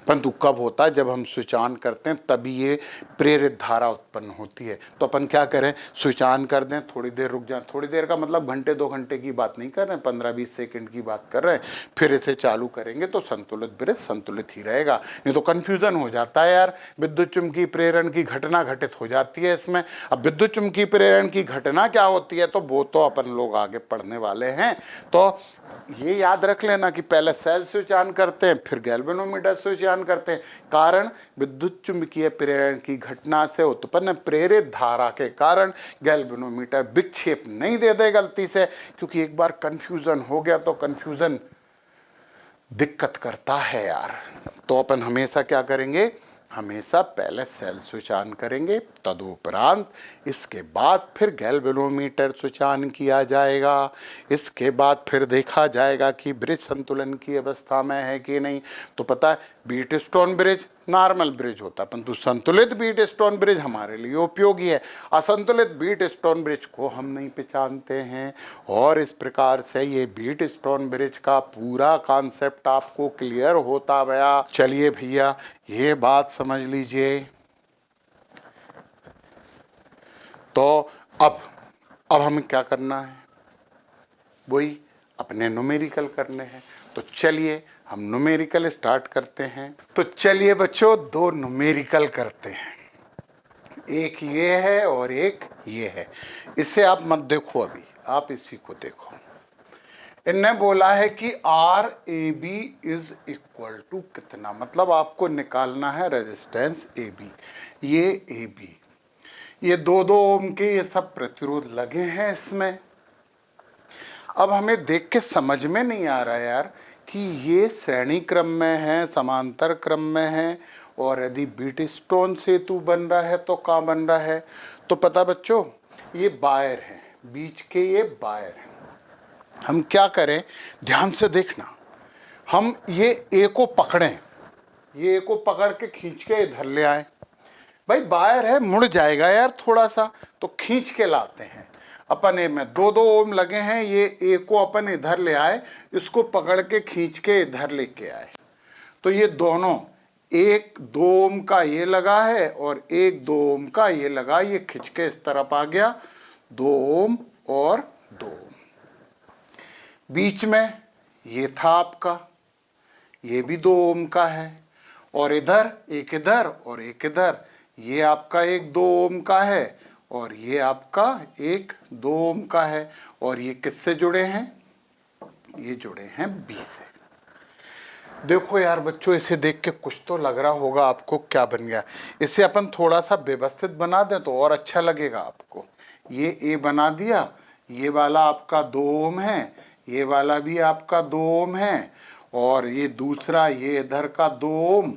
परंतु कब होता है? जब हम स्विच ऑन करते हैं तभी ये प्रेरित धारा उत्पन्न होती है। तो अपन क्या करें? स्विच ऑन कर दें, थोड़ी देर रुक जाएं। थोड़ी देर का मतलब घंटे 2 घंटे की बात नहीं कर रहे हैं, 15-20 सेकंड की बात कर रहे हैं। फिर इसे चालू करेंगे तो संतुलित ब्रिज संतुलित ही रहेगा। नहीं तो कंफ्यूजन हो जाता है यार। विद्युत चुम्बकीय प्रेरण की घटना घटित हो जाती है इसमें। अब विद्युत चुम्बकीय प्रेरण की घटना क्या होती है तो वो तो अपन लोग आगे पढ़ने वाले हैं। तो ये याद रख लेना कि पहले सेल स्विच ऑन करते हैं फिर गैल्वेनोमीटर स्विच ऑन करते हैं। कारण विद्युत चुम्बकीय प्रेरण की घटना से उत्पन्न प्रेरित धारा के कारण गैल्वेनोमीटर विक्षेप नहीं दे दे गलती से, क्योंकि एक बार कंफ्यूजन हो गया तो कंफ्यूजन दिक्कत करता है यार। तो अपन हमेशा क्या करेंगे? हमेशा पहले सेल स्विच ऑन करेंगे, तदुपरांत इसके बाद फिर गैल्वेनोमीटर स्विच ऑन किया जाएगा। इसके बाद फिर देखा जाएगा कि ब्रिज संतुलन की अवस्था में है कि नहीं। तो पता है Wheatstone bridge normal bridge होता है, परंतु संतुलित बीट स्टोन ब्रिज हमारे लिए उपयोगी है। असंतुलित बीट स्टोन ब्रिज को हम नहीं पहचानते हैं। और इस प्रकार से ये बीट स्टोन ब्रिज का पूरा कॉन्सेप्ट आपको क्लियर होता गया। चलिए भैया ये बात समझ लीजिए। तो अब हमें क्या करना है? वही अपने न्यूमेरिकल करने हैं। तो चलिए हम न्यूमेरिकल स्टार्ट करते हैं। तो चलिए बच्चों 2 न्यूमेरिकल करते हैं। एक ये है और एक ये है। इससे आप मत देखो, अभी आप इसी को देखो। इनने बोला है कि RAB इज इक्वल टू कितना, मतलब आपको निकालना है रेजिस्टेंस AB। ये AB, ये 2-2 ओम के ये सब प्रतिरोध लगे हैं इसमें। अब हमें देख के समझ में नहीं आ रहा यार कि ये श्रेणी क्रम में है, समांतर क्रम में है, और यदि बीट स्टोन सेतु बन रहा है तो कहाँ बन रहा है? तो पता बच्चों ये वायर है, बीच के ये वायर है। हम क्या करें, ध्यान से देखना। हम ये ए को पकड़ें, ये ए को पकड़ के खींच के इधर ले आए। भाई वायर है, मुड़ जाएगा यार थोड़ा सा, तो खींच के लाते हैं। अपन ए में 2-2 ओम लगे हैं, ये ए को अपन इधर ले आए, इसको पकड़ के खींच के इधर लेके आए। तो ये दोनों 1-2 ओम का ये लगा है और 1-2 ओम का ये लगा, ये खींच के इस तरफ आ गया। 2 ओम और 2 ओम। बीच में ये था आपका, ये भी 2 ओम का है, और इधर एक इधर और एक इधर, ये आपका 1-2 ओम का है और ये आपका 1-2 ओम का है। और ये किससे जुड़े हैं? ये जुड़े हैं B से। देखो यार बच्चों, इसे देख के कुछ तो लग रहा होगा आपको क्या बन गया। इसे अपन थोड़ा सा व्यवस्थित बना दें तो और अच्छा लगेगा आपको। ये A बना दिया, ये वाला आपका 2 ओम है, ये वाला भी आपका 2 ओम है, और ये दूसरा ये इधर का 2 ओम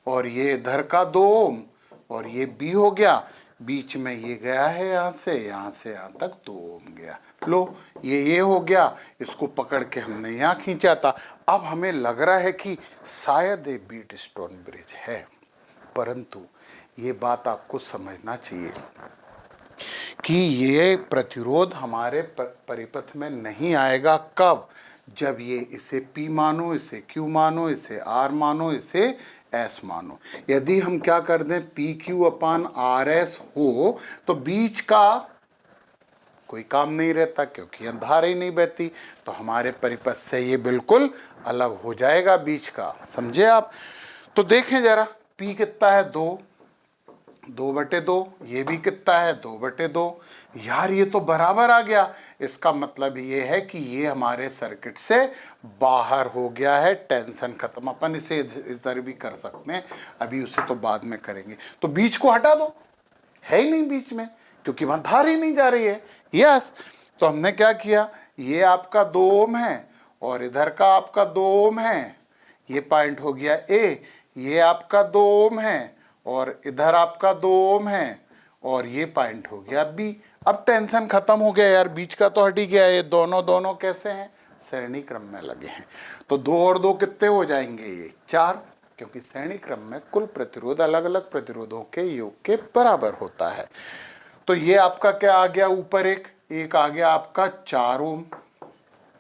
और ये इधर का 2 ओम, और ये B हो गया। बीच में ये गया है यहाँ से यहाँ तक 2 ओम गया। लो ये हो गया, इसको पकड़ के हमने यहाँ खींचा था। अब हमें लग रहा है कि शायद ये व्हीटस्टोन ब्रिज है, परंतु ये बात आपको समझना चाहिए कि ये प्रतिरोध हमारे परिपथ में नहीं आएगा। कब? जब ये इसे P मानो, इसे Q मानो, इसे R मानो, इसे S मानो। यदि हम क्या कर दें PQ/RS हो तो बीच का कोई काम नहीं रहता, क्योंकि धारा ही नहीं बहती, तो हमारे परिपथ से ये बिल्कुल अलग हो जाएगा बीच का। समझे आप? तो देखें जरा, P कितना है 2/2, ये भी कितना है 2/2। यार ये तो बराबर आ गया। इसका मतलब ये है कि ये हमारे सर्किट से बाहर हो गया है, टेंशन खत्म। अपन इसे इधर भी कर सकते हैं, अभी उसे तो बाद में करेंगे। तो बीच को हटा दो, है ही नहीं बीच में, क्योंकि वहां धार ही नहीं जा रही है। यस, तो हमने क्या किया, ये आपका 2 ओम है और इधर का आपका 2 ओम है, ये पॉइंट हो गया ए। ये आपका 2 ओम है और इधर आपका 2 ओम है और ये पॉइंट हो गया बी। अब टेंशन खत्म हो गया यार, बीच का तो हट ही गया। ये दोनों कैसे हैं? श्रेणी क्रम में लगे हैं। तो 2 और 2 कितने हो जाएंगे? ये 4, क्योंकि श्रेणी क्रम में कुल प्रतिरोध अलग अलग प्रतिरोधों के योग के बराबर होता है। तो ये आपका क्या आ गया, ऊपर एक आ गया आपका 4 ओम,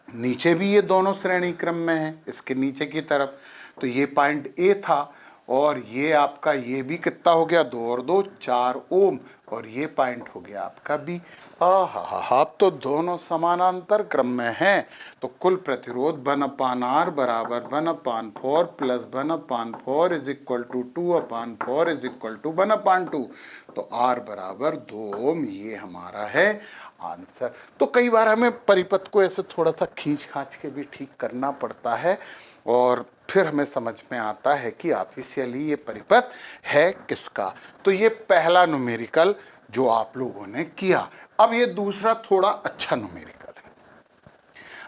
नीचे भी ये दोनों श्रेणी क्रम में है, इसके नीचे की तरफ। तो ये पॉइंट ए था और ये आपका ये भी कितना हो गया, 2 और 2 4 ओम, और ये पॉइंट हो गया आपका बी। अब तो दोनों समानांतर क्रम में हैं। तो कुल प्रतिरोध 1/R बराबर 1/4 plus 1/4 is equal to 2/4 is equal to 1/2। तो R बराबर 2 ओम, ये हमारा है आंसर। तो कई बार हमें परिपथ को ऐसे थोड़ा सा खींच खांच के भी ठीक करना पड़ता है और फिर हमें समझ में आता है कि ऑफिशियली ये परिपथ है किसका। तो ये पहला न्यूमेरिकल जो आप लोगों ने किया। अब ये दूसरा थोड़ा अच्छा न्यूमेरिकल है।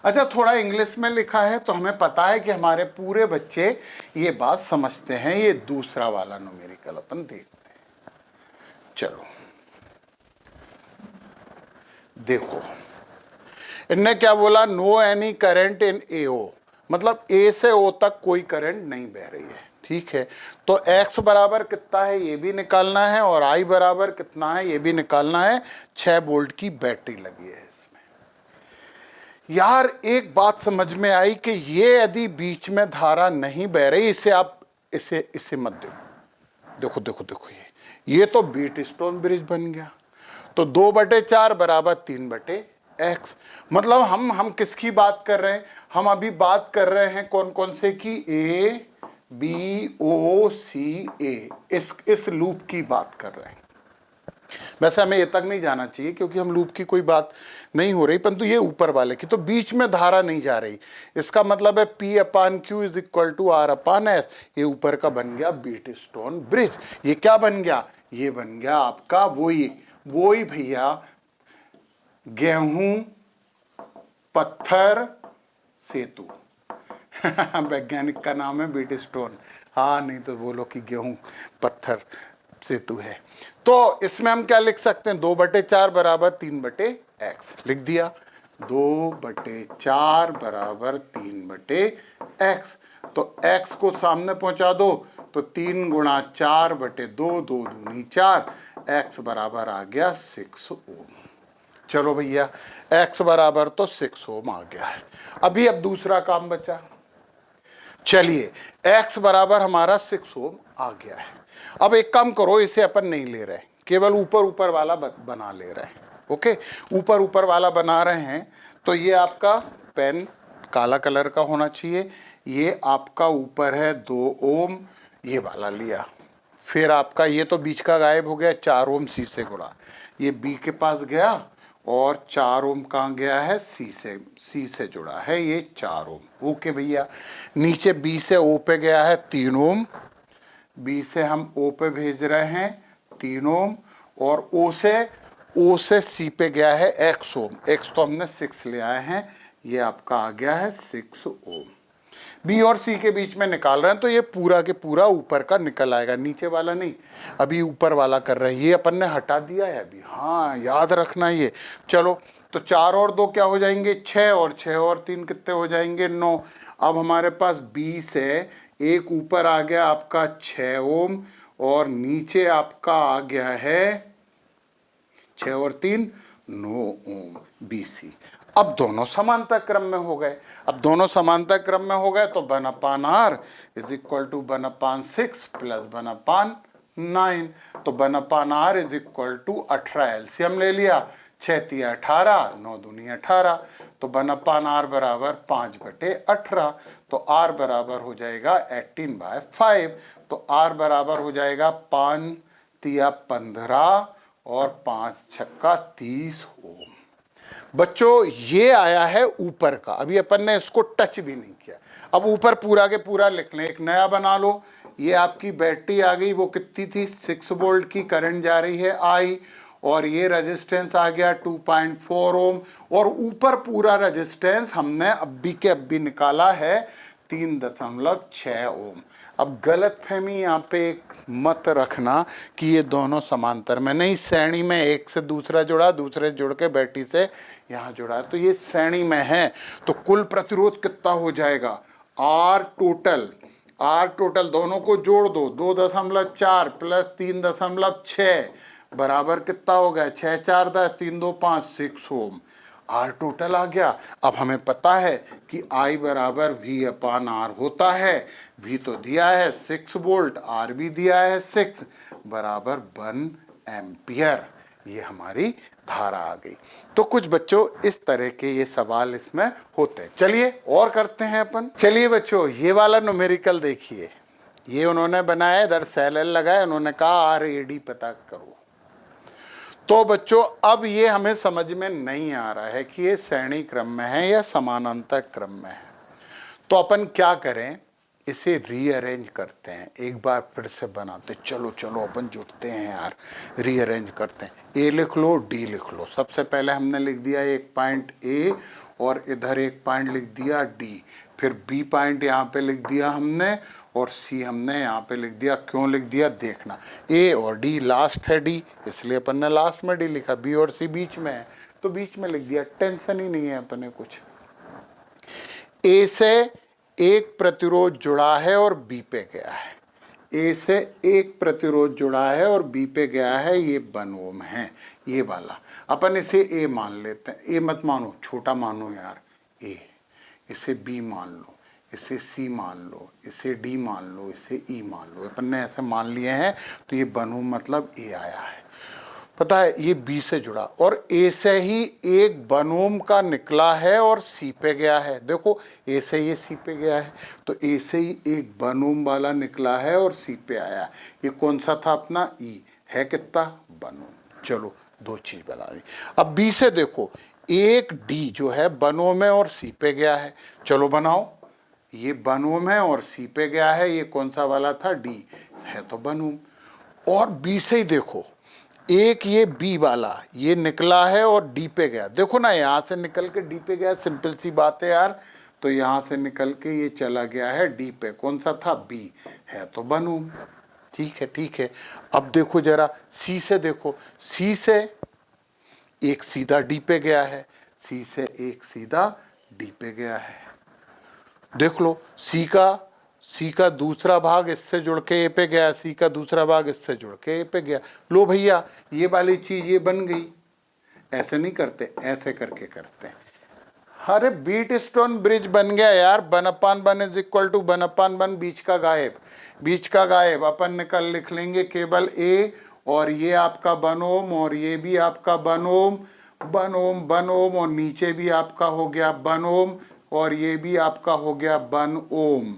अच्छा, थोड़ा इंग्लिश में लिखा है तो हमें पता है कि हमारे पूरे बच्चे ये बात समझते हैं। ये दूसरा वाला न्यूमेरिकल अपन देखते हैं। चलो देखो, इनने क्या बोला, no any current in AO, मतलब A से O तक कोई करंट नहीं बह रही है। ठीक है, तो X बराबर कितना है ये भी निकालना है और I बराबर कितना है ये भी निकालना है। 6 वोल्ट की बैटरी लगी है इसमें। यार एक बात समझ में आई कि ये यदि बीच में धारा नहीं बह रही, इसे आप इसे मत देखो, देखो ये तो व्हीटस्टोन ब्रिज बन गया। तो 2/4 बराबर 3/x, मतलब हम किसकी बात कर रहे हैं? हम अभी बात कर रहे हैं कौन से की, ABOCA, इस लूप की बात कर रहे हैं। वैसे हमें ये तक नहीं जाना चाहिए क्योंकि हम लूप की कोई बात नहीं हो रही, परंतु ये ऊपर वाले की। तो बीच में धारा नहीं जा रही, इसका मतलब है P/Q is equal to R/S। ये ऊपर का बन गया व्हीटस्टोन ब्रिज। ये क्या बन गया? ये बन गया आपका वही भैया, गेहूं पत्थर सेतु। वैज्ञानिक का नाम है व्हीटस्टोन। हाँ, नहीं तो बोलो कि गेहूं पत्थर सेतु है। तो इसमें हम क्या लिख सकते हैं, 2/4 बराबर 3/x लिख दिया। 2/4 बराबर 3/x। तो x को सामने पहुंचा दो तो 3 गुणा 4/2, 2 दूनी 4, x बराबर आ गया 6 ओम। चलो भैया, x बराबर तो 6 ओम आ गया है। अब दूसरा काम बचा। चलिए, x बराबर हमारा 6 ओम आ गया है। अब एक काम करो, इसे अपन नहीं ले रहे, केवल ऊपर वाला बना ले रहे हैं। ओके, ऊपर वाला बना रहे हैं। तो ये आपका पेन काला कलर का होना चाहिए। ये आपका ऊपर है 2 ओम, ये वाला लिया। फिर आपका ये तो बीच का गायब हो गया, 4 ओम सी से गुणा, ये बी के पास गया और 4 ओम कहाँ गया है, सी से जुड़ा है, ये 4 ओम। ओके भैया, नीचे बी से ओ पे गया है 3 ओम, बी से हम ओ पे भेज रहे हैं 3 ओम, और ओ से सी पे गया है x ओम। x तो हमने 6 ले आए हैं, ये आपका आ गया है 6 ओम। बी और सी के बीच में निकाल रहे हैं तो ये पूरा के पूरा ऊपर का निकल आएगा, नीचे वाला नहीं। अभी ऊपर वाला कर रहे हैं, ये अपन ने हटा दिया है अभी, हाँ याद रखना ये। चलो तो 4 और 2 क्या हो जाएंगे 6, और 6 और 3 कितने हो जाएंगे 9। अब हमारे पास 20 है, एक ऊपर आ गया आपका 6 ओम और नीचे आपका आ गया है 6 और 3 9 ओम BC। अब दोनों समांतर क्रम में हो गए। अब दोनों समांतर क्रम में हो गए तो 1/r is equal to 1/6 plus 1/9। तो 1/r is equal to 18, LCM ले लिया, 6 तिया 18, 9 दूनी 18, तो 1/r बराबर 5/18। तो r बराबर हो जाएगा 18/5। तो r बराबर हो जाएगा 5 तिया 15 और 5 छक्का 30 ओम। बच्चों ये आया है ऊपर का, अभी अपन ने इसको टच भी नहीं किया। अब ऊपर पूरा के पूरा लिख लें, एक नया बना लो। ये आपकी बैटरी आ गई, वो कितनी थी 6 वोल्ट की करंट जा रही है आई, और ये रेजिस्टेंस आ गया 2.4 ओम, और ऊपर पूरा रेजिस्टेंस हमने अभी के अभी निकाला है 3.6 ओम। अब गलत फहमी यहाँ पे एक मत रखना कि ये दोनों समांतर में नहीं, श्रेणी में एक से दूसरा जुड़ा, दूसरे जुड़ के बैटरी से यहाँ जुड़ा, तो ये श्रेणी में है। तो कुल प्रतिरोध कितना हो जाएगा आर टोटल दोनों को जोड़ दो, 2.4 प्लस 3.6 बराबर कितना हो गया 6 4 10 3 2 5 6 ओम। आर टोटल आ गया। अब हमें पता है कि I बराबर V/R होता है। V तो दिया है 6 वोल्ट, R भी दिया है 6 बराबर 1 एम्पियर। ये हमारी धारा आ गई। तो कुछ बच्चों इस तरह के ये सवाल इसमें होते हैं। चलिए और करते हैं अपन। चलिए बच्चों ये वाला न्यूमेरिकल देखिए, ये उन्होंने बनाया, इधर सेल एल लगाया, उन्होंने कहा RAD पता करो। तो बच्चों अब ये हमें समझ में नहीं आ रहा है कि ये श्रेणी क्रम में है या समानांतर क्रम में है। तो अपन क्या करें, इसे रीअरेंज करते हैं, एक बार फिर से बनाते। चलो अपन जुटते हैं यार, रीअरेंज करते हैं। ए लिख लो, डी लिख लो। सबसे पहले हमने लिख दिया एक पॉइंट ए और इधर एक पॉइंट लिख दिया डी, फिर बी पॉइंट यहाँ पे लिख दिया हमने, और सी हमने यहाँ पे लिख दिया। क्यों लिख दिया देखना, ए और डी लास्ट है डी, इसलिए अपन ने लास्ट में डी लिखा। बी और सी बीच में है तो बीच में लिख दिया, टेंशन ही नहीं है अपने कुछ। ए से एक प्रतिरोध जुड़ा है और बी पे गया है, ए से एक प्रतिरोध जुड़ा है और बी पे गया है, ये 1 ओम है ये वाला। अपन इसे ए मान लेते हैं, ए मत मानो, छोटा मानो यार ए, इसे बी मान लो, इसे सी मान लो, इसे डी मान लो, इसे ई मान लो। अपन ने ऐसे मान लिए हैं तो ये 1 ओम मतलब ए आया है। पता है ये बी से जुड़ा और ए से ही एक 1 ओम का निकला है और सी पे गया है। देखो ए से ये सी पे गया है तो ए से ही एक 1 ओम वाला निकला है और सी पे आया। ये कौन सा था अपना ई है, कितना 1 ओम। चलो 2 चीज बना दी। अब बी से देखो एक डी जो है 1 ओम है और सी पे गया है। चलो बनाओ, ये 1 ओम है और सी पे गया है, ये कौन सा वाला था डी है तो 1 ओम। और बी से ही देखो एक ये बी वाला ये निकला है और डी पे गया। देखो ना यहाँ से निकल के डी पे गया, सिंपल सी बात है यार। तो यहाँ से निकल के ये चला गया है डी पे, कौन सा था बी है तो 1 ओम। ठीक है। अब देखो जरा सी से देखो, सी से एक सीधा डी पे गया है, सी से एक सीधा डी पे गया है। देख लो सी का दूसरा भाग इससे जुड़ के ए पे गया, सी का दूसरा भाग इससे जुड़ के ए पे गया। लो भैया ये वाली चीज ये बन गई। ऐसे नहीं करते, ऐसे करके करते हैं। अरे बीट स्टोन ब्रिज बन गया यार। 1/1 इज इक्वल टू 1/1, बीच का गायब। अपन निकल लिख लेंगे केवल ए, और ये आपका 1 ओम और ये भी आपका 1 ओम, 1 ओम और नीचे भी आपका हो गया 1 ओम और ये भी आपका हो गया 1 ओम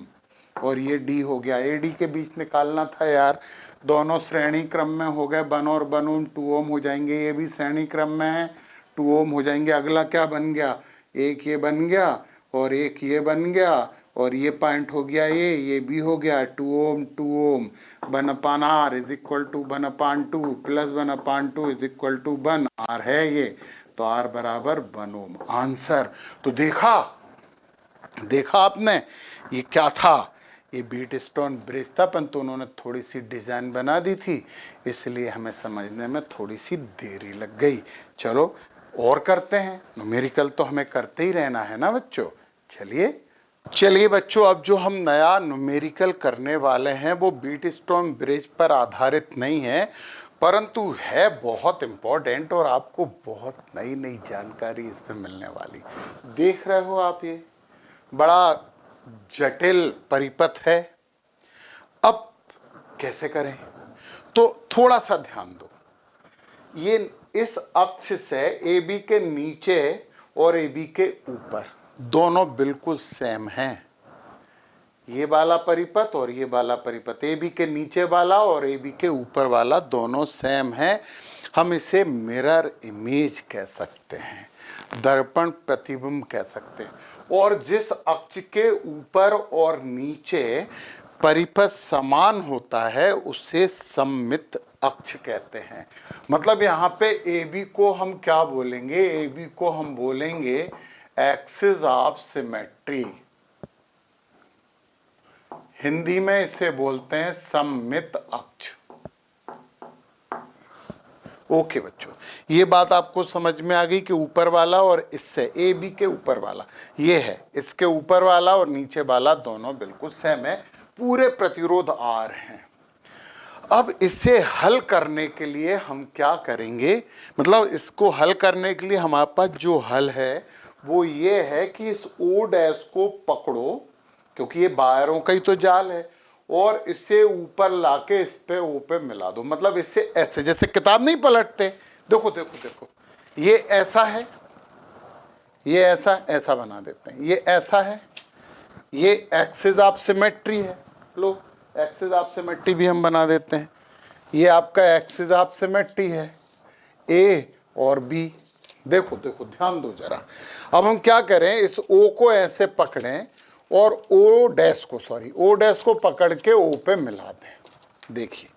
और ये डी हो गया। ए डी के बीच निकालना था यार। दोनों श्रेणी क्रम में हो गए 1 और 1 ओम, 2 ओम हो जाएंगे। ये भी श्रेणी क्रम में है, 2 ओम हो जाएंगे। अगला क्या बन गया, एक ये बन गया और एक ये बन गया और ये पॉइंट हो गया, ये भी हो गया 2 ohm 2 ohm. 1/r is equal to 1/2 plus 1/2 is equal to 1। r है ये तो r बराबर 1 ओम आंसर। तो देखा देखा आपने, ये क्या था, ये बीट स्टोन ब्रिज था, परंतु उन्होंने थोड़ी सी डिज़ाइन बना दी थी, इसलिए हमें समझने में थोड़ी सी देरी लग गई। चलो और करते हैं, न्यूमेरिकल तो हमें करते ही रहना है ना बच्चों। चलिए बच्चों, अब जो हम नया न्यूमेरिकल करने वाले हैं वो बीट स्टोन ब्रिज पर आधारित नहीं है, परंतु है बहुत इम्पोर्टेंट और आपको बहुत नई नई जानकारी इसमें मिलने वाली। देख रहे हो आप, ये बड़ा जटिल परिपथ है। अब कैसे करें, तो थोड़ा सा ध्यान दो। ये इस अक्ष से ए बी के नीचे और ए बी के ऊपर दोनों बिल्कुल सेम हैं। ये वाला परिपथ और ये वाला परिपथ, ए बी के नीचे वाला और ए बी के ऊपर वाला दोनों सेम है। हम इसे मिरर इमेज कह सकते हैं, दर्पण प्रतिबिंब कह सकते हैं। और जिस अक्ष के ऊपर और नीचे परिपथ समान होता है उसे सममित अक्ष कहते हैं। मतलब यहाँ पे ए बी को हम क्या बोलेंगे, ए बी को हम बोलेंगे एक्सिस ऑफ सिमेट्री। हिंदी में इसे बोलते हैं सममित अक्ष। ओके बच्चों, ये बात आपको समझ में आ गई कि ऊपर वाला और इससे ए बी के ऊपर वाला ये है, इसके ऊपर वाला और नीचे वाला दोनों बिल्कुल सेम है, पूरे प्रतिरोध आर हैं। अब इसे हल करने के लिए हम क्या करेंगे, मतलब इसको हल करने के लिए हमारे पास जो हल है वो ये है कि इस ओ डैश को पकड़ो, क्योंकि ये वायरों का ही तो जाल है, और इसे ऊपर लाके इस पे ओ पे मिला दो। मतलब इससे ऐसे, जैसे किताब नहीं पलटते, देखो देखो देखो, ये ऐसा है, ये ऐसा ऐसा बना देते हैं, ये ऐसा है, ये एक्सिस ऑफ सिमेट्री है। लो, एक्सिस ऑफ सिमेट्री भी हम बना देते हैं। ये आपका एक्सिस ऑफ सिमेट्री है, ए और बी। देखो देखो, ध्यान दो जरा। अब हम क्या करें, इस ओ को ऐसे पकड़ें और ओ डैश को पकड़ के ओ पे मिला दें। देखिए,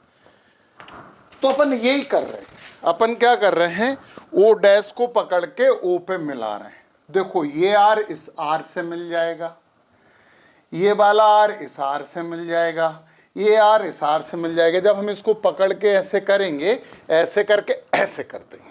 तो अपन यही कर रहे हैं। अपन क्या कर रहे हैं, ओ डैश को पकड़ के ओ पे मिला रहे हैं। देखो, ये आर इस आर से मिल जाएगा, ये वाला आर इस आर से मिल जाएगा, ये आर इस आर से मिल जाएगा। जब हम इसको पकड़ के ऐसे करेंगे, ऐसे करके ऐसे कर देंगे,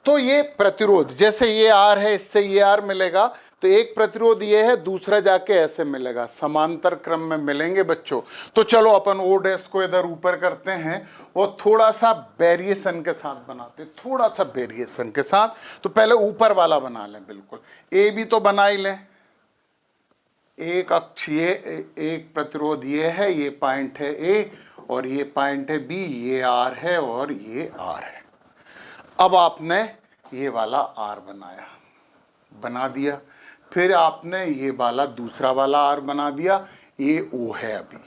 तो ये प्रतिरोध, जैसे ये आर है इससे ये आर मिलेगा, तो एक प्रतिरोध ये है, दूसरा जाके ऐसे मिलेगा, समांतर क्रम में मिलेंगे बच्चों। तो चलो अपन ओ डैश को इधर ऊपर करते हैं और थोड़ा सा वेरिएशन के साथ बनाते हैं, थोड़ा सा वेरिएशन के साथ। तो पहले ऊपर वाला बना लें, बिल्कुल ए बी तो बना ही लें। एक अक्ष ये, एक प्रतिरोध ये है, ये पॉइंट है ए और ये पॉइंट है बी, ये आर है और ये आर है। अब आपने ये वाला आर बना दिया, फिर आपने ये वाला दूसरा वाला आर बना दिया, ये ओ है अभी।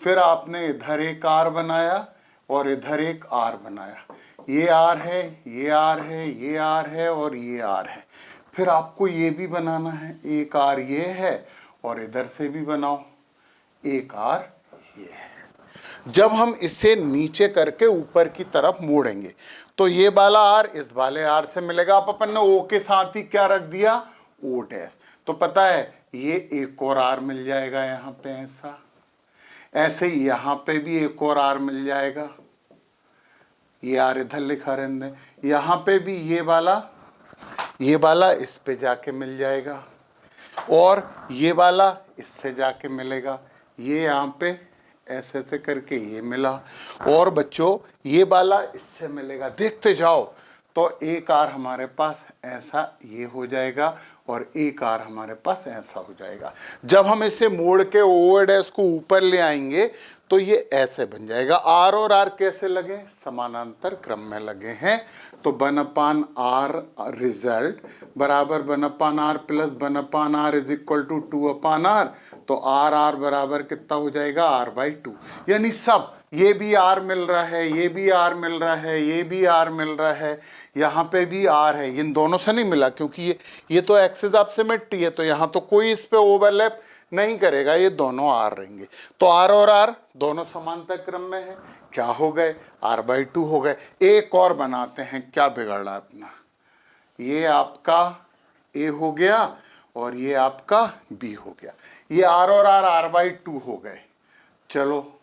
फिर आपने इधर एक आर बनाया और इधर एक आर बनाया, ये आर है, ये आर है, ये आर है और ये आर है। फिर आपको ये भी बनाना है, एक आर ये है और इधर से भी बनाओ, एक आर ये है। जब हम इसे नीचे करके ऊपर की तरफ मोड़ेंगे तो ये वाला आर इस वाले आर से मिलेगा। अब अपन ने ओ के साथ ही क्या रख दिया, ओ डैश। तो पता है ये एक और आर मिल जाएगा यहाँ पे, ऐसा, ऐसे ही यहाँ पे भी एक और आर मिल जाएगा, ये आर इधर लिखा रहने दें। यहाँ पे भी ये वाला इस पे जाके मिल जाएगा और ये वाला इससे जाके मिलेगा, ये यहाँ पे ऐसे ऐसे करके ये मिला, और बच्चों ये वाला इससे मिलेगा। देखते जाओ, तो एक आर हमारे पास ऐसा ये हो जाएगा और एक आर हमारे पास ऐसा हो जाएगा। जब हम इसे मोड़ के ओ डैश को ऊपर ले आएंगे तो ये ऐसे बन जाएगा। आर और आर कैसे लगे, समानांतर क्रम में लगे हैं। तो 1/r रिजल्ट बराबर 1/r plus 1/r is equal to 2/r। तो आर बराबर कितना हो जाएगा, r/2। यानी सब, ये भी आर मिल रहा है, ये भी आर मिल रहा है, ये भी आर मिल रहा है, यहाँ पे भी आर है। इन दोनों से नहीं मिला क्योंकि ये तो एक्सिस ऑफ सिमेट्री है, तो यहाँ तो कोई इस पे ओवरलैप नहीं करेगा, ये दोनों आर रहेंगे। तो आर और आर दोनों समांतर क्रम में है, क्या हो गए, r/2 हो गए। एक और बनाते हैं, क्या बिगड़ रहा है अपना, ये आपका ए हो गया और ये आपका b हो गया। ये r और r/2 हो गए। चलो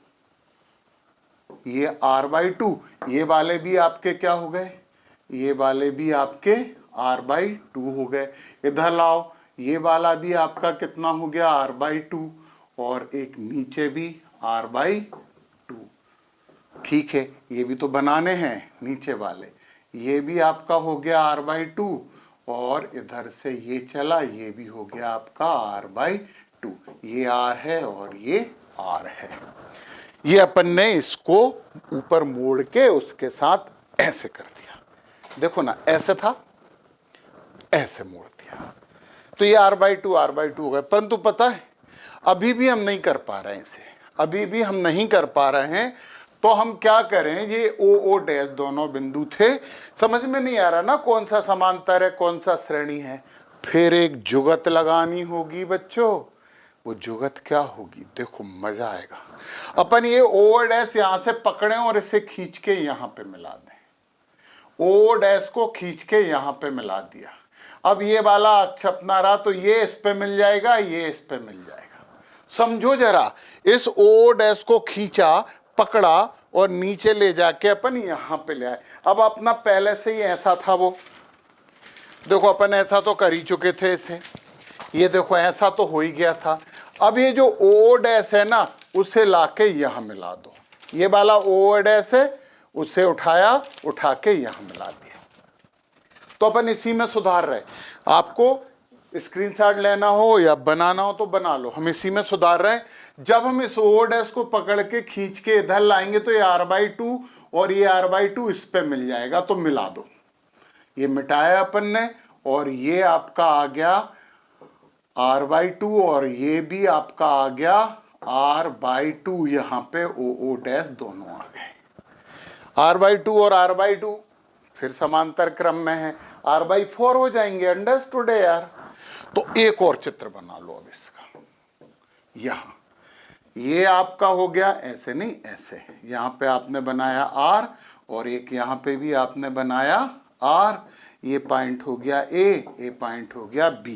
ये r/2, ये वाले भी आपके क्या हो गए, ये वाले भी आपके r/2 हो गए। इधर लाओ, ये वाला भी आपका कितना हो गया, r/2, और एक नीचे भी r/2। ठीक है, ये भी तो बनाने हैं नीचे वाले। ये भी आपका हो गया r/2, और इधर से ये चला, ये भी हो गया आपका r/2। ये r है और ये r है। ये अपन ने इसको ऊपर मोड़ के उसके साथ ऐसे कर दिया। देखो ना, ऐसे था, ऐसे मोड़ दिया, तो ये r/2 हो गया। परंतु पता है, अभी भी हम नहीं कर पा रहे हैं इसे, अभी भी हम नहीं कर पा रहे हैं। तो हम क्या करें, ये o डैश दोनों बिंदु थे, समझ में नहीं आ रहा ना कौन सा समांतर है कौन सा श्रेणी है। फिर एक जुगत लगानी होगी बच्चों। वो जुगत क्या होगी, देखो मजा आएगा। अपन ये o डैश यहां से पकड़ें और इसे खींच के यहां पे मिला दें। o डैश को खींच के यहां पे मिला दिया। अब ये वाला अक्ष अपना रहा, तो ये इस पे मिल जाएगा, ये इस पे मिल जाएगा। समझो जरा, इस o डैश को खींचा, पकड़ा और नीचे ले जाके अपन यहां पे ले आए। अब अपना पहले से ही ऐसा था, वो देखो अपन ऐसा तो कर ही चुके थे इसे, ये देखो ऐसा तो हो ही गया था। अब ये जो o डैश है ना, उसे लाके यहां मिला दो। ये वाला o डैश है, उसे उठाया, उठा के यहां मिला दिया। तो अपन इसी में सुधार रहे। आपको स्क्रीनशॉट लेना हो या बनाना हो तो बना लो, हम इसी में सुधार रहे हैं। जब हम इस o डैश को पकड़ के खींच के इधर लाएंगे तो ये r/2 और ये r/2 इस पे मिल जाएगा, तो मिला दो। ये मिटाया अपन ने, और ये आपका आ गया r/2 और ये भी आपका आ गया r/2। यहां पे o डैश दोनों आ गए। r/2 और r/2 फिर समांतर क्रम में है, r/4 हो जाएंगे। अंडरस्टूड है यार। तो एक और चित्र बना लो अब इसका। यहां ये आपका हो गया, ऐसे नहीं ऐसे, यहां पे आपने बनाया r और एक यहां पे भी आपने बनाया r। ये पॉइंट हो गया a, ये पॉइंट हो गया b।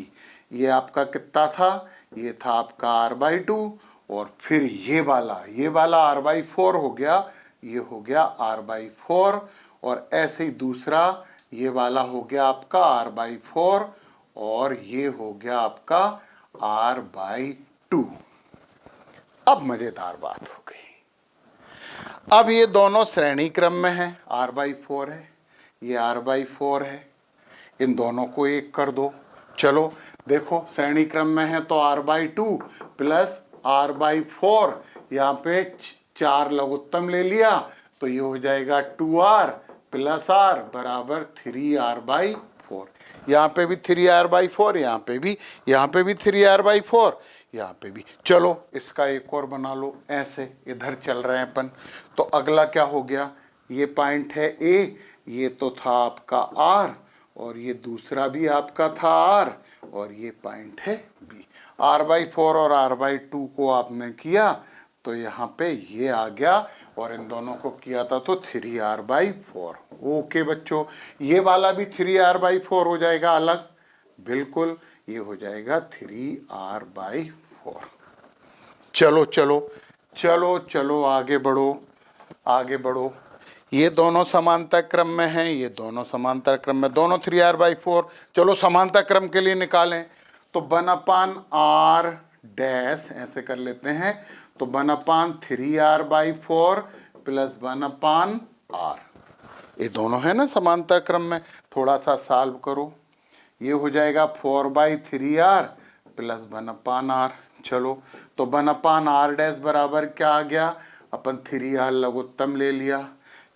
ये आपका कितना था, ये था आपका r/2, और फिर ये वाला r/4 हो गया, ये हो गया r/4, और ऐसे ही दूसरा ये वाला हो गया आपका r/4, और ये हो गया आपका r/2। अब मजेदार बात हो गई। अब ये दोनों श्रेणी क्रम में है, r/4 है, ये r/4 है, इन दोनों को एक कर दो। चलो देखो, श्रेणी क्रम में है तो r/2 प्लस r/4, यहाँ पे 4 लघुत्तम ले लिया, तो ये हो जाएगा 2r प्लस r बराबर 3r/4। यहाँ पे भी 3r/4, यहाँ पे भी 3r/4, यहाँ पे भी। चलो इसका एक और बना लो, ऐसे इधर चल रहे हैं अपन। तो अगला क्या हो गया, ये पॉइंट है a, ये तो था आपका r, और ये दूसरा भी आपका था r, और ये पॉइंट है b। r/4 और r/2 को आपने किया तो यहाँ पे ये आ गया, और इन दोनों को किया था तो 3r/4। ओके बच्चों, ये वाला भी 3r/4 हो जाएगा अलग, बिल्कुल ये हो जाएगा 3r/4। चलो चलो चलो चलो आगे बढ़ो, आगे बढ़ो। ये दोनों समांतर क्रम में हैं, ये दोनों समांतर क्रम में, दोनों 3r/4। चलो समांतर क्रम के लिए निकालें, तो 1/r डैश ऐसे कर लेते हैं, तो 1/3r/4 प्लस 1/r। ये दोनों है ना समांतर क्रम में, थोड़ा सा सॉल्व करो, ये हो जाएगा 4/3r प्लस 1/r। चलो तो 1/r डैश बराबर क्या आ गया, अपन 3r लघुत्तम ले लिया,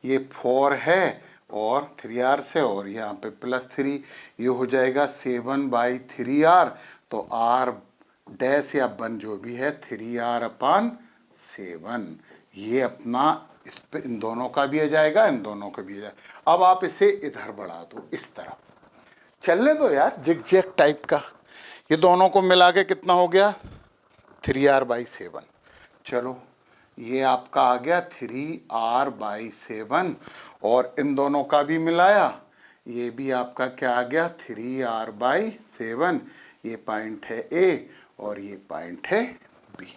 ये 4 है और 3r से, और यहाँ पे प्लस 3, ये हो जाएगा 7/3r। तो r डैश या 1 जो भी है 3r/7। ये अपना इस पे इन दोनों का भी आ जाएगा, इन दोनों का भी आ जाएगा। अब आप इसे इधर बढ़ा दो, इस तरफ चलने दो यार, जिगजैग टाइप का। ये दोनों को मिला के कितना हो गया, 3r/7। चलो ये आपका आ गया 3r/7, और इन दोनों का भी मिलाया, ये भी आपका क्या आ गया 3r/7। ये पॉइंट है ए और ये पॉइंट है बी।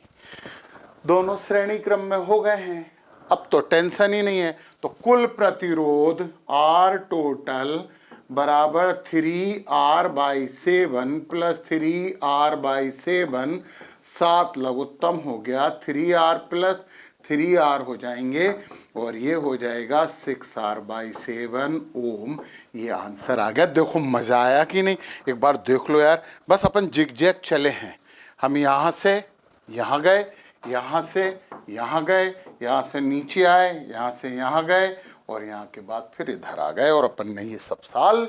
दोनों श्रेणी क्रम में हो गए हैं, अब तो टेंशन ही नहीं है। तो कुल प्रतिरोध R टोटल बराबर 3R/7 प्लस 3R/7, 7 लघुत्तम हो गया, 3R प्लस 3R हो जाएंगे और ये हो जाएगा 6R/7 ओम। ये आंसर आ गया। देखो मजा आया कि नहीं, एक बार देख लो यार। बस अपन जिग-जैग चले हैं, हम यहाँ से यहाँ गए, यहाँ से यहाँ गए, यहाँ से नीचे आए, यहाँ से यहाँ गए और यहाँ के बाद फिर इधर आ गए और अपन ने ये सब साल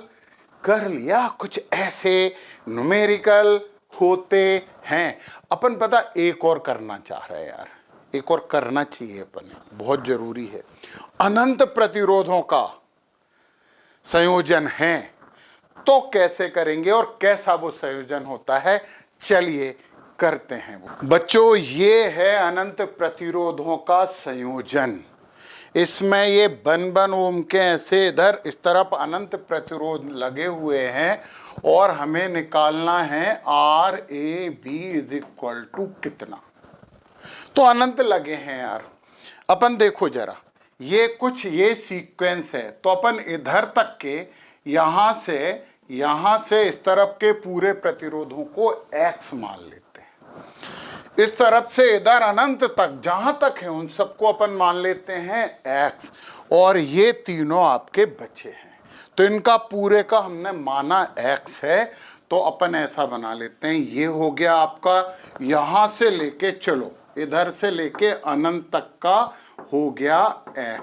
कर लिया। कुछ ऐसे न्यूमेरिकल होते हैं। अपन पता एक और करना चाह रहे हैं यार, एक और करना चाहिए अपन, बहुत जरूरी है। अनंत प्रतिरोधों का संयोजन है, तो कैसे करेंगे और कैसा वो संयोजन होता है, चलिए करते हैं वो। बच्चों ये है अनंत प्रतिरोधों का संयोजन। इसमें ये बन ओम के ऐसे इधर इस तरफ अनंत प्रतिरोध लगे हुए हैं और हमें निकालना है RAB इज इक्वल टू कितना। तो अनंत लगे हैं यार। अपन देखो जरा, ये कुछ ये सीक्वेंस है, तो अपन इधर तक के यहां से इस तरफ के पूरे प्रतिरोधों को X मान लेते हैं। इस तरफ से इधर अनंत तक जहां तक है उन सबको अपन मान लेते हैं X, और ये तीनों आपके बचे हैं तो इनका पूरे का हमने माना X है। तो अपन ऐसा बना लेते हैं, ये हो गया आपका यहां से लेके चलो इधर से लेके अनंत तक का हो गया X,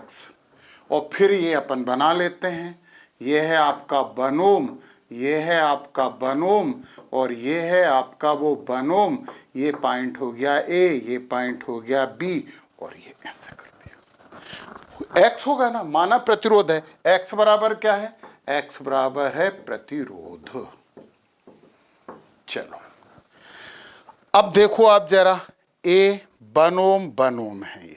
और फिर ये अपन बना लेते हैं, ये है आपका 1 ओम, ये है आपका 1 ओम और ये है आपका वो 1 ओम। ये पॉइंट हो गया A, ये पॉइंट हो गया B और ये ऐसे कर दिया। X होगा ना, माना प्रतिरोध है। X बराबर क्या है, X बराबर है प्रतिरोध। चलो अब देखो आप जरा, A 1 ओम 1 ओम है,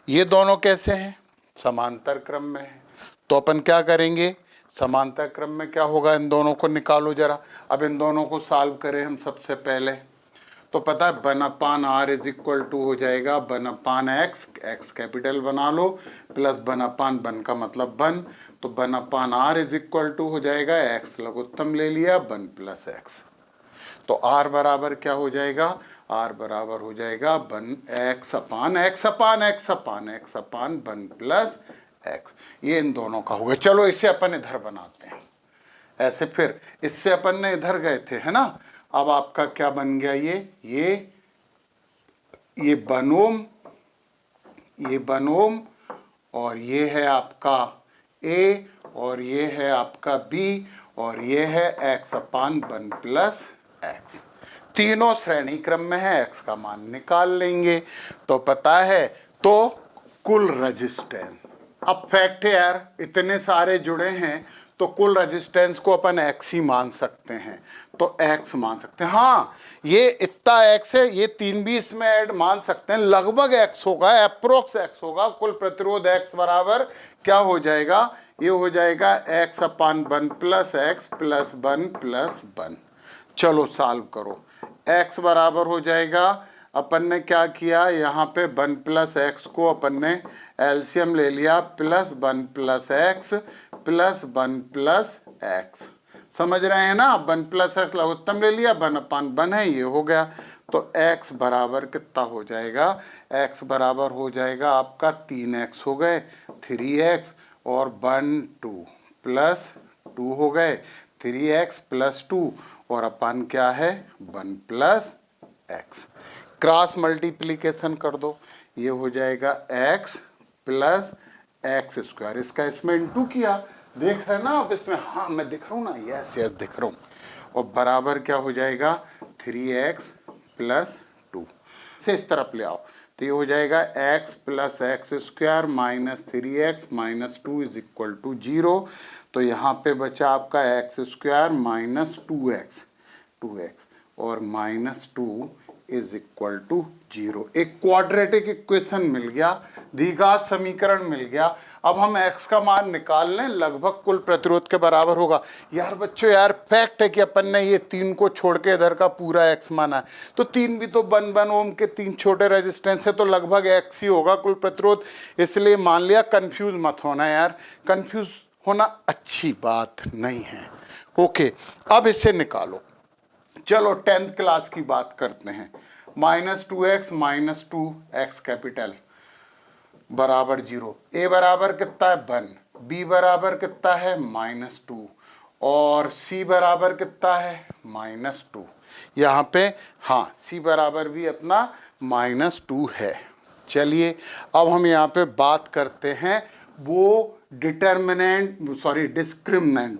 ये दोनों कैसे हैं, समांतर क्रम में है। तो अपन क्या करेंगे, समांतर क्रम में क्या होगा, इन दोनों को निकालो जरा। अब इन दोनों को सॉल्व करें हम सबसे पहले, तो पता है 1/r इज इक्वल टू हो जाएगा 1/x, x कैपिटल बना लो, प्लस 1/1 का मतलब 1, तो 1/r इज इक्वल टू हो जाएगा x लघुत्तम ले लिया 1 प्लस x। तो r बराबर क्या हो जाएगा, r बराबर हो जाएगा 1 प्लस x। ये इन दोनों का हो गया। चलो इसे अपन इधर बनाते हैं ऐसे, फिर इससे अपन ने इधर गए थे है ना। अब आपका क्या बन गया, ये 1 ओम, ये 1 ओम और ये है आपका A और ये है आपका B और ये है x/1 प्लस x। तीनों श्रेणी क्रम में है, x का मान निकाल लेंगे तो पता है। तो कुल रेजिस्टेंस, अब फैक्ट है यार इतने सारे जुड़े हैं तो कुल रेजिस्टेंस को अपन x ही मान सकते हैं, तो x मान सकते हैं। हाँ ये इतना x है, ये 3 भी इसमें ऐड मान सकते हैं, लगभग x होगा, अप्रोक्स x होगा। कुल प्रतिरोध x बराबर क्या हो जाएगा, ये हो जाएगा x/1 plus x plus 1 plus 1। चलो सॉल्व करो, x बराबर हो जाएगा, अपन ने क्या किया यहाँ पे 1 प्लस एक्स को अपन ने एलसीएम ले लिया, plus 1 plus x plus 1 plus x. समझ रहे हैं ना, 1 प्लस एक्स लघुत्तम ले लिया, 1/1 है, ये हो गया। तो x बराबर कितना हो जाएगा, x बराबर हो जाएगा आपका 3x हो गए, 3x और 1 2 प्लस 2 हो गए, 3x प्लस 2 और अपन क्या है 1 प्लस x। क्रॉस मल्टीप्लीकेशन कर दो, ये हो जाएगा x प्लस एक्स स्क्वायर, इसका इसमें इंटू किया, देख रहे हैं ना आप इसमें, हाँ मैं दिख रहा हूँ ना, यस यस दिख रहा हूँ। और बराबर क्या हो जाएगा 3x प्लस 2, से इस तरफ ले आओ तो ये हो जाएगा x plus x square minus 3x minus 2 is equal to 0। तो यहाँ पे बचा आपका एक्स स्क्वायर माइनस 2x और माइनस 2 इज इक्वल टू 0। एक क्वाड्रेटिक इक्वेशन मिल गया, द्विघात समीकरण मिल गया। अब हम x का मान निकाल लें, लगभग कुल प्रतिरोध के बराबर होगा। यार बच्चों यार फैक्ट है कि अपन ने ये 3 को छोड़ के इधर का पूरा x माना है, तो 3 भी तो 1 ओम के 3 छोटे रेजिस्टेंस है, तो लगभग x ही होगा कुल प्रतिरोध। इसलिए मान लिया, कंफ्यूज मत होना यार, कंफ्यूज होना अच्छी बात नहीं है। ओके, अब इसे निकालो। चलो 10th क्लास की बात करते हैं। -2x - 2x कैपिटल बराबर 0। a बराबर कितना है 1, b बराबर कितना है -2 और c बराबर कितना है -2। यहाँ पे हाँ c बराबर भी अपना -2 है। चलिए अब हम यहाँ पे बात करते हैं वो डिस्क्रिमिनेंट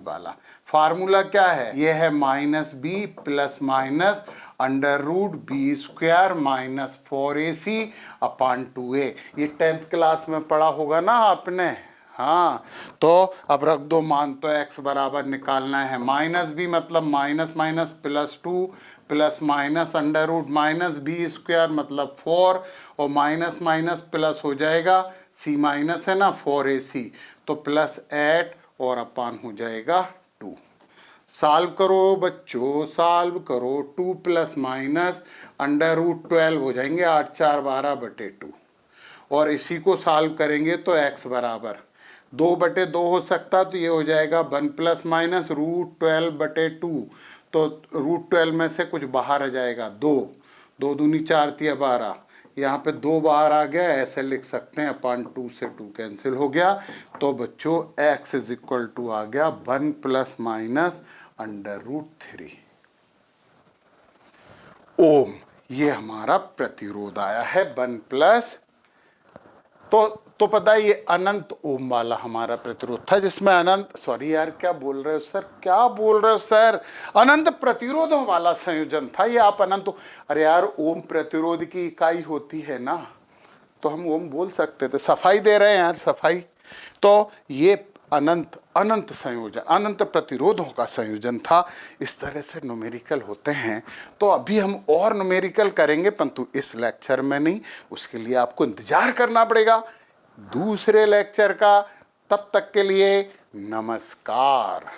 वाला। फार्मूला क्या है, ये है -b plus minus √b² - 4ac/2a। ये 10th क्लास में पढ़ा होगा ना आपने। हाँ, तो अब रख दो मान, तो x बराबर निकालना है -b मतलब minus minus +2 plus minus √-b² मतलब 4 और माइनस माइनस प्लस हो जाएगा, c माइनस है ना 4ac, तो +8 और अपान हो जाएगा 2। सॉल्व करो बच्चों, सॉल्व करो। 2 प्लस माइनस √12 हो जाएंगे, 8 4 12/2 और इसी को सॉल्व करेंगे तो x बराबर 2/2 हो सकता, तो ये हो जाएगा 1 प्लस माइनस √12/2, तो √12 में से कुछ बाहर आ जाएगा 2, 2 दूनी 4 तिया 12, यहाँ पे 2 बाहर आ गया, ऐसे लिख सकते हैं (2 से 2 कैंसिल हो गया, तो बच्चों x = आ गया 1 प्लस माइनस √3 ओम। ये हमारा प्रतिरोध आया है 1 प्लस, तो पता है ये अनंत ओम वाला हमारा प्रतिरोध था, जिसमें अनंत, सॉरी यार क्या बोल रहे हो सर, क्या बोल रहे हो सर, अनंत प्रतिरोधों वाला संयोजन था ये। आप अनंत, अरे यार ओम प्रतिरोध की इकाई होती है ना, तो हम ओम बोल सकते थे, सफाई दे रहे हैं यार, सफाई। तो ये अनंत अनंत संयोजन, अनंत प्रतिरोधों का संयोजन था। इस तरह से न्यूमेरिकल होते हैं। तो अभी हम और न्यूमेरिकल करेंगे, परंतु इस लेक्चर में नहीं, उसके लिए आपको इंतजार करना पड़ेगा दूसरे लेक्चर का। तब तक के लिए नमस्कार।